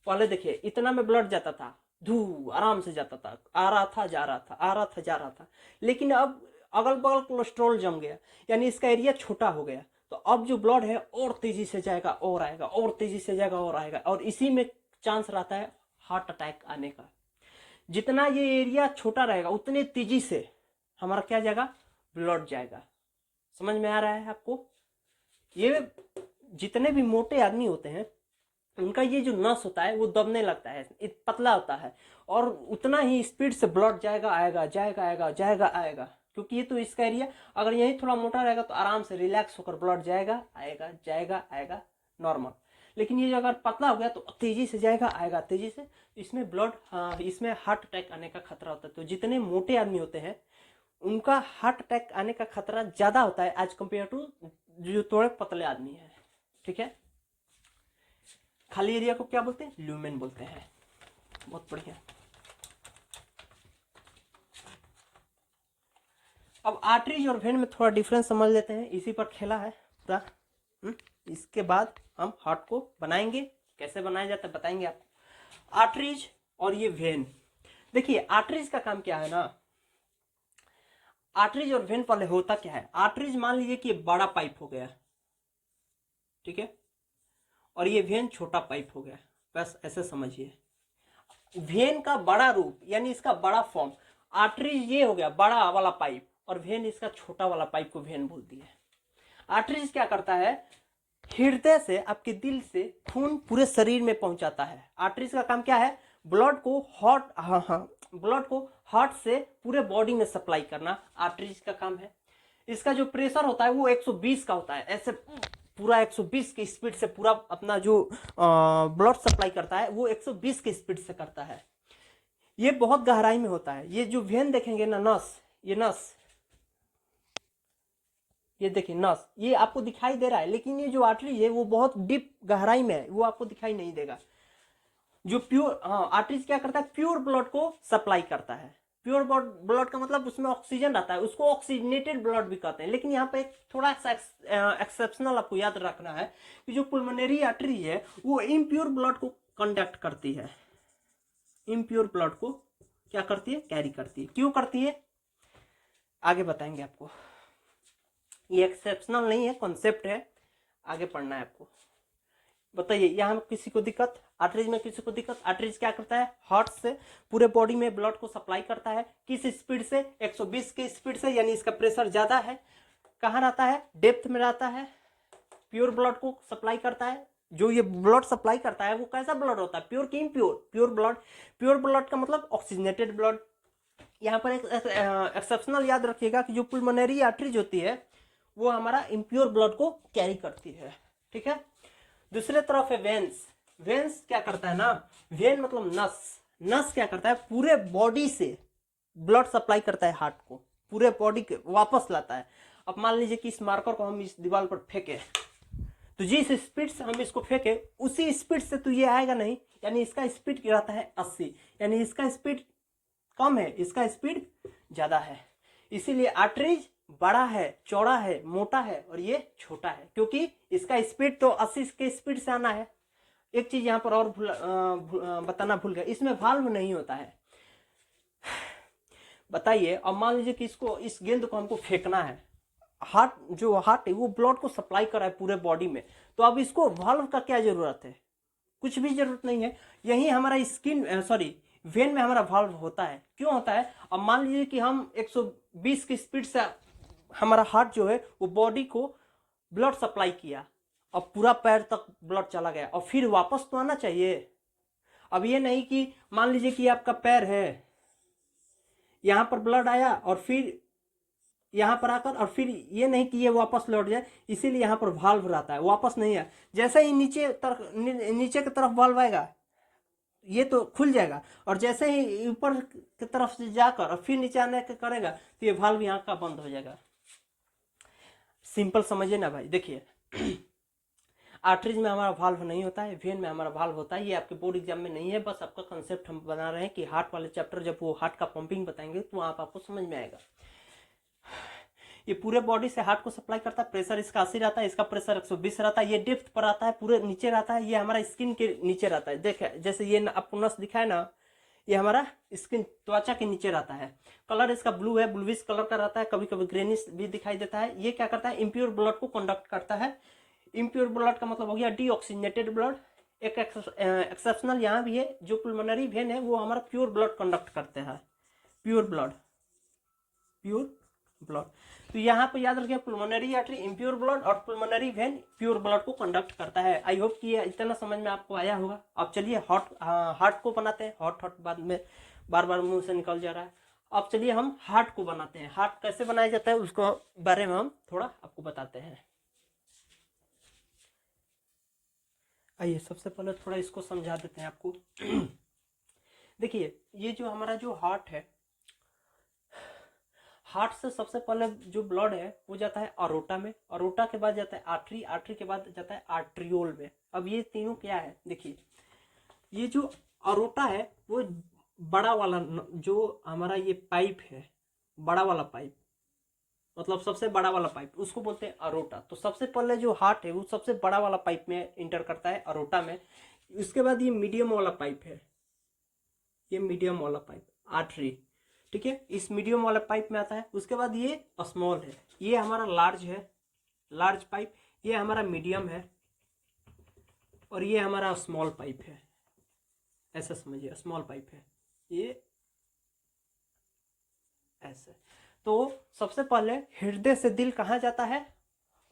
पहले देखिए, इतना में ब्लड जाता था, धू आराम से जाता था, आ रहा था जा रहा था, आ रहा था जा रहा था। लेकिन अब अगल बगल कोलेस्ट्रॉल जम गया, यानी इसका एरिया छोटा हो गया। तो अब जो ब्लड है और तेजी से जाएगा और आएगा, और तेजी से जाएगा और आएगा, और इसी में चांस रहता है हार्ट अटैक आने का। जितना ये एरिया छोटा रहेगा उतने तेजी से हमारा क्या जाएगा? ब्लड जाएगा। समझ में आ रहा है आपको? ये जितने भी मोटे आदमी होते हैं उनका ये जो नस होता है वो दबने लगता है, पतला होता है, और उतना ही स्पीड से ब्लड जाएगा आएगा, जाएगा आएगा, जाएगा आएगा। क्योंकि ये तो इसका एरिया अगर यही थोड़ा मोटा रहेगा तो आराम से रिलैक्स होकर ब्लड जाएगा आएगा, जाएगा आएगा, नॉर्मल। लेकिन ये अगर पतला हो गया तो तेजी से जाएगा आएगा, तेजी से, इसमें ब्लड, इसमें हार्ट अटैक आने का खतरा होता है। तो जितने मोटे आदमी होते हैं उनका हार्ट अटैक आने का खतरा ज्यादा होता है एज कम्पेयर टू जो थोड़े पतले आदमी है। ठीक है, खाली एरिया को क्या बोलते हैं? ल्यूमेन बोलते हैं। बहुत बढ़िया। अब आर्टरीज और वेन में थोड़ा डिफरेंस समझ लेते हैं, इसी पर खेला है पूरा। इसके बाद हम हार्ट को बनाएंगे, कैसे बनाया जाता है बताएंगे आपको। आर्टरीज और ये वेन, देखिए आर्टरीज का काम क्या है ना, आर्टरीज और वेन पहले होता क्या है। आर्टरीज मान लीजिए कि बड़ा पाइप हो गया, ठीक है, और ये वेन छोटा पाइप हो गया, बस ऐसे समझिए। वेन का बड़ा रूप यानी इसका बड़ा फॉर्म, आर्टरीज ये हो गया बड़ा वाला पाइप, और वेन इसका छोटा वाला पाइप को वेन बोलती है। आर्टरीज क्या करता है? हृदय से, आपके दिल से खून पूरे शरीर में पहुंचाता है। आर्टरीज का काम क्या है? ब्लड को ब्लड को हार्ट से पूरे बॉडी में सप्लाई करना आर्टरीज का काम है। इसका जो प्रेशर होता है वो 120 का होता है, ऐसे पूरा 120 की स्पीड से पूरा अपना जो ब्लड सप्लाई करता है वो 120 की स्पीड से करता है। ये बहुत गहराई में होता है। ये जो वेन देखेंगे ना, नस, ये नस, ये देखिए नस, ये आपको दिखाई दे रहा है, लेकिन ये जो आर्टरी है वो बहुत डीप गहराई में है, वो आपको दिखाई नहीं देगा। जो प्योर आर्टरीज क्या करता है? प्योर ब्लड को सप्लाई करता है। प्योर ब्लड का मतलब उसमें ऑक्सीजन रहता है, उसको ऑक्सीजनेटेड ब्लड भी कहते हैं। लेकिन यहाँ पे एक थोड़ा सा एक्सेप्शनल आपको याद रखना है कि जो पुल्मोनरी आर्टरी है वो इम्प्योर ब्लड को कंडक्ट करती है, इम्प्योर ब्लड को क्या करती है? कैरी करती है। क्यों करती है आगे बताएंगे आपको, ये एक्सेप्शनल नहीं है, कॉन्सेप्ट है, आगे पढ़ना है आपको। बताइए यहाँ किसी को दिक्कत? आर्टरीज में किसी को दिक्कत? आर्टरीज क्या करता है? हार्ट से पूरे बॉडी में ब्लड को सप्लाई करता है। किस स्पीड से? 120 की स्पीड से, यानी इसका प्रेशर ज्यादा है। कहाँ रहता है? डेप्थ में रहता है। प्योर ब्लड को सप्लाई करता है। जो ये ब्लड सप्लाई करता है वो कैसा ब्लड होता है? प्योर कि impure? Pure blood. Pure blood का मतलब ऑक्सीजनेटेड ब्लड। यहाँ पर एक एक्सेप्शनल याद रखिएगा कि जो पुल्मोनरी आर्टरीज होती है वो हमारा इम्प्योर ब्लड को कैरी करती है। ठीक है, दूसरे तरफ है वेन्स। वेन्स क्या करता है ना, वेन मतलब नस। नस क्या करता है? पूरे बॉडी से ब्लड सप्लाई करता है हार्ट को, पूरे बॉडी के वापस लाता है। अब मान लीजिए कि इस मार्कर को हम इस दीवार पर फेंके, तो जिस स्पीड से हम इसको फेंके उसी स्पीड से तो ये आएगा नहीं, यानी इसका स्पीड रहता है 80, यानी इसका स्पीड कम है, इसका स्पीड ज्यादा है। इसीलिए आर्टरीज बड़ा है, चौड़ा है, मोटा है और ये छोटा है, क्योंकि इसका स्पीड तो 80 के स्पीड से आना है। एक चीज यहाँ पर और बताना भूल गया, इसमें वाल्व नहीं होता है। बताइए, अब मान लीजिए कि इस गेंद को हमको फेंकना है, हार्ट है वो ब्लड को सप्लाई कर रहा है पूरे बॉडी में, तो अब इसको वाल्व का क्या जरूरत है? कुछ भी जरूरत नहीं है। यही हमारा वेन में हमारा वाल्व होता है। क्यों होता है? अब मान लीजिए कि हम 120 की स्पीड से हमारा हार्ट जो है वो बॉडी को ब्लड सप्लाई किया, अब पूरा पैर तक ब्लड चला गया और फिर वापस तो आना चाहिए। अब ये नहीं कि मान लीजिए कि आपका पैर है, यहां पर ब्लड आया और फिर यहां पर आकर, और फिर ये नहीं कि ये वापस लौट जाए, इसीलिए यहां पर वाल्व रहता है, वापस नहीं है। जैसे ही नीचे की तरफ वाल्व आएगा ये तो खुल जाएगा, और जैसे ही ऊपर की तरफ से जाकर और फिर नीचे आने का करेगा तो ये वाल्व यहाँ का बंद हो जाएगा। सिंपल समझिए ना भाई। देखिए, आर्टरीज में हमारा वाल्व नहीं होता है, वेन में हमारा वाल्व होता है। ये आपके बोर्ड एग्जाम में नहीं है, बस आपका कंसेप्ट हम बना रहे हैं कि हार्ट वाले चैप्टर जब वो हार्ट का पंपिंग बताएंगे तो आपको समझ में आएगा। ये पूरे बॉडी से हार्ट को सप्लाई करता है। प्रेशर इसका 80 रहता है, इसका प्रेशर 120 रहता है। ये डेप्थ पर आता है, पूरे नीचे रहता है, ये हमारा स्किन के नीचे रहता है। देखे जैसे ये आपको नस दिखा है ना, ये हमारा स्किन त्वचा के नीचे रहता है। कलर इसका ब्लू है, ब्लूइश कलर का रहता है, कभी कभी ग्रेनिश भी दिखाई देता है। ये क्या करता है? इम्प्योर ब्लड को कंडक्ट करता है। इम्प्योर ब्लड का मतलब हो गया डीऑक्सीजनेटेड ब्लड। एक एक्सेप्शनल यहाँ भी है, जो पुल्मोनरी वेन है वो हमारा प्योर ब्लड कंडक्ट करते हैं। प्योर ब्लड तो यहाँ पे याद रखिए, पुल्मोनरी आर्टरी इम्प्योर ब्लड और पुल्मोनरी वेन प्योर ब्लड को कंडक्ट करता है। आई होप कि ये इतना समझ में आपको आया होगा। अब चलिए हार्ट को बनाते हैं। हार्ट बाद में बार बार मुंह से निकल जा रहा है। अब चलिए हम हार्ट को बनाते हैं। हार्ट कैसे बनाया जाता है उसको बारे में हम थोड़ा आपको बताते हैं। आइए सबसे पहले थोड़ा इसको समझा देते हैं आपको। देखिए, ये जो हमारा जो हार्ट है, हार्ट से सबसे पहले जो ब्लड है वो जाता है अरोटा में, अरोटा के बाद जाता है आर्टरी, आर्टरी के बाद जाता है आर्ट्रियोल में। अब ये तीनों क्या है? देखिए, ये जो अरोटा है वो बड़ा वाला, जो हमारा ये पाइप है, बड़ा वाला पाइप, मतलब सबसे बड़ा वाला पाइप, उसको बोलते हैं अरोटा। तो सबसे पहले जो हार्ट है वो सबसे बड़ा वाला पाइप में इंटर करता है, अरोटा में। उसके बाद ये मीडियम वाला पाइप है, ये मीडियम वाला पाइप आर्टरी, ठीक है, इस मीडियम वाला पाइप में आता है। उसके बाद ये स्मॉल है, ये हमारा लार्ज है, लार्ज पाइप। ये हमारा मीडियम है और ये हमारा स्मॉल पाइप है। ऐसा समझिए, स्मॉल पाइप है ये, ऐसे। तो सबसे पहले हृदय से दिल कहाँ जाता है?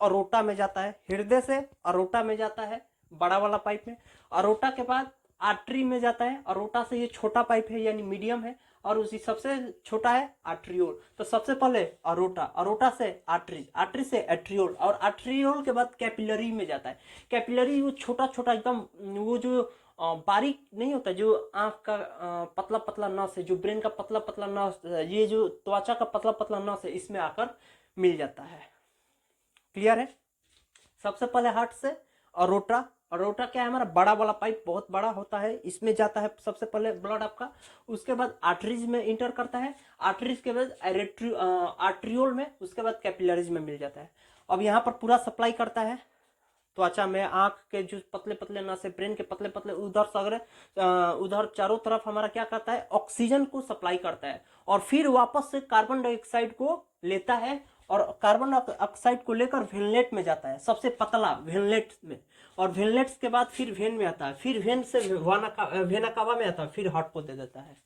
अरोटा में जाता है। हृदय से अरोटा में जाता है, बड़ा वाला पाइप में। अरोटा के बाद आर्टरी में जाता है। अरोटा से ये छोटा पाइप है यानी मीडियम है, और उसी सबसे छोटा है आर्ट्रियोल। तो सबसे पहले अरोटा, अरोटा से आर्टरी, आर्टरी से एट्रियोल, और आर्ट्रियोल के बाद कैपिलरी में जाता है। कैपिलरी वो छोटा छोटा एकदम, वो जो बारीक नहीं होता, जो आंख का पतला पतला नस है, जो ब्रेन का पतला पतला नस, ये जो त्वचा का पतला पतला नस है, इसमें आकर मिल जाता है। क्लियर है? सबसे पहले हार्ट से अरोटा, अरोटा क्या है? हमारा बड़ा वाला पाइप, बहुत बड़ा होता है, इसमें जाता है सबसे पहले ब्लड आपका। उसके बाद आर्टरीज में इंटर करता है, आर्टरीज के बाद आर्ट्रियोल में, उसके बाद कैपिलरीज में मिल जाता है। अब यहाँ पर पूरा सप्लाई करता है त्वचा में, आंख के जो पतले पतले नस है, ब्रेन के पतले पतले, उधर सगरे उधर चारों तरफ हमारा क्या करता है? ऑक्सीजन को सप्लाई करता है, और फिर वापस से कार्बन डाइऑक्साइड को लेता है, और कार्बन ऑक्साइड को लेकर वेनलेट में जाता है, सबसे पतला वेनलेट में, और वेनलेट्स के बाद फिर वेन में आता है, फिर वेन से वेना कावा में आता है, फिर हार्ट को दे देता है।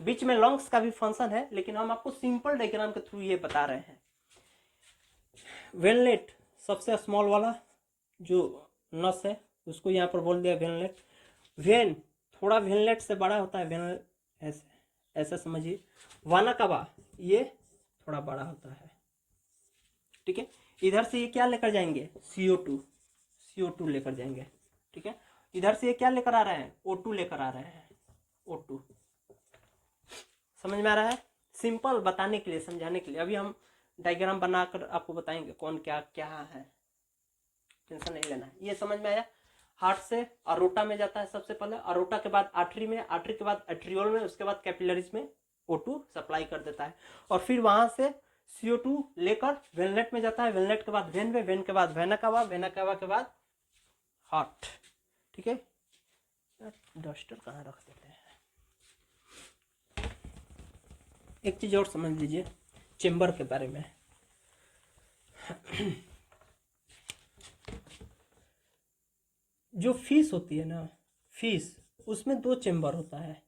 बीच में लंग्स का भी फंक्शन है, लेकिन हम आपको सिंपल डायग्राम के थ्रू ये बता रहे हैं। वेनलेट सबसे स्मॉल वाला जो नस है उसको यहाँ पर बोल दिया वेनलेट। वेन थोड़ा वेनलेट से बड़ा होता है, वेन ऐसे ऐसा समझिए। वाना कावा ये थोड़ा बड़ा होता है, ठीक है। इधर से ये क्या लेकर जाएंगे? CO2 लेकर जाएंगे, ठीक है। इधर से ये क्या लेकर आ रहे हैं? O2 लेकर आ रहे हैं, O2। समझ में आ रहा है? सिंपल बताने के लिए, समझाने के लिए। अभी हम डायग्राम बनाकर आपको बताएंगे कौन क्या क्या है, टेंशन नहीं लेना है। ये समझ में आया? हार्ट से अरोटा में जाता है सबसे पहले, अरोटा के बाद आर्टरी में, आर्टरी के बाद एट्रियोल में, उसके बाद कैपिलरीज में O2 सप्लाई कर देता है, और फिर वहां से CO2 लेकर वेनलेट में जाता है, वेनलेट के बाद वेन में, वेन के बाद वेना कावा, वेना कावा के बाद हार्ट। ठीक है, डस्टर कहाँ रख देते हैं। एक चीज और समझ लीजिए चेम्बर के बारे में। जो फिश होती है ना, फिश, उसमें 2 चेम्बर होता है।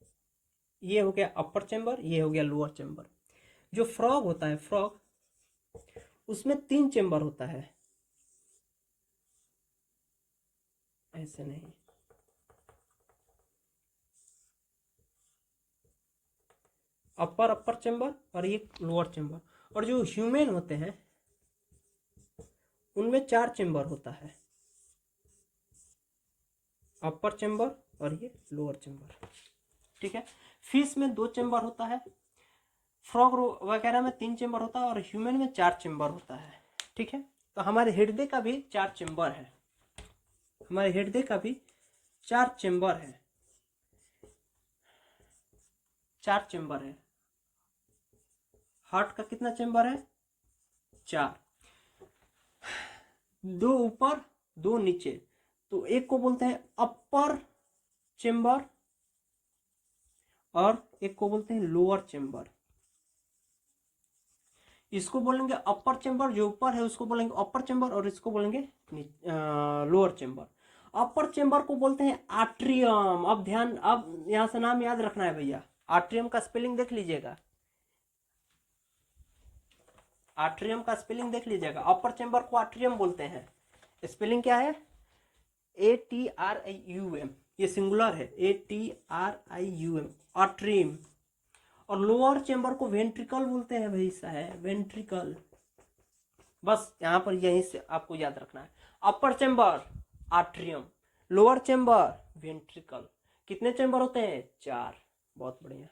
ये हो गया अपर चेम्बर, ये हो गया लोअर चेम्बर। जो फ्रॉग होता है, फ्रॉग, उसमें 3 चेम्बर होता है। ऐसे नहीं, अपर चेम्बर और ये लोअर चेम्बर। और जो ह्यूमन होते हैं उनमें 4 चेम्बर होता है, अपर चेम्बर और ये लोअर चेम्बर। ठीक है, फिश में 2 चेम्बर होता है, फ्रॉग वगैरह में 3 चेम्बर होता है और ह्यूमन में 4 चेम्बर होता है। ठीक है, तो हमारे हृदय का भी 4 चेम्बर है, हमारे हृदय का भी 4 चेम्बर है, 4 चेम्बर है। हार्ट का कितना चेम्बर है? 4, 2 ऊपर 2 नीचे, तो एक को बोलते हैं अपर चेम्बर और एक को बोलते हैं लोअर चेम्बर। इसको बोलेंगे अपर चेम्बर, जो ऊपर है उसको बोलेंगे अपर चेम्बर और इसको बोलेंगे लोअर चेम्बर। अपर चेम्बर को बोलते हैं आट्रियम। अब ध्यान, अब यहां से नाम याद रखना है भैया, आट्रियम का स्पेलिंग देख लीजिएगा, आट्रियम का स्पेलिंग देख लीजिएगा। अपर चेम्बर को आट्रियम बोलते हैं, स्पेलिंग क्या है? ATRIUM, ये सिंगुलर है, ATRIUM, आट्रियम। और लोअर चेम्बर को वेंट्रिकल बोलते हैं भाई साहब, वेंट्रिकल। बस यहां पर यहीं से आपको याद रखना है, upper chamber atrium, lower chamber ventricle. कितने चेम्बर होते हैं? 4। बहुत बढ़िया,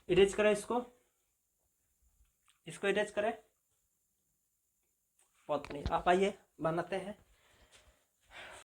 इरेज करें इसको, इसको इरेज करें। बहुत बढ़िया, आप आइए बनाते हैं।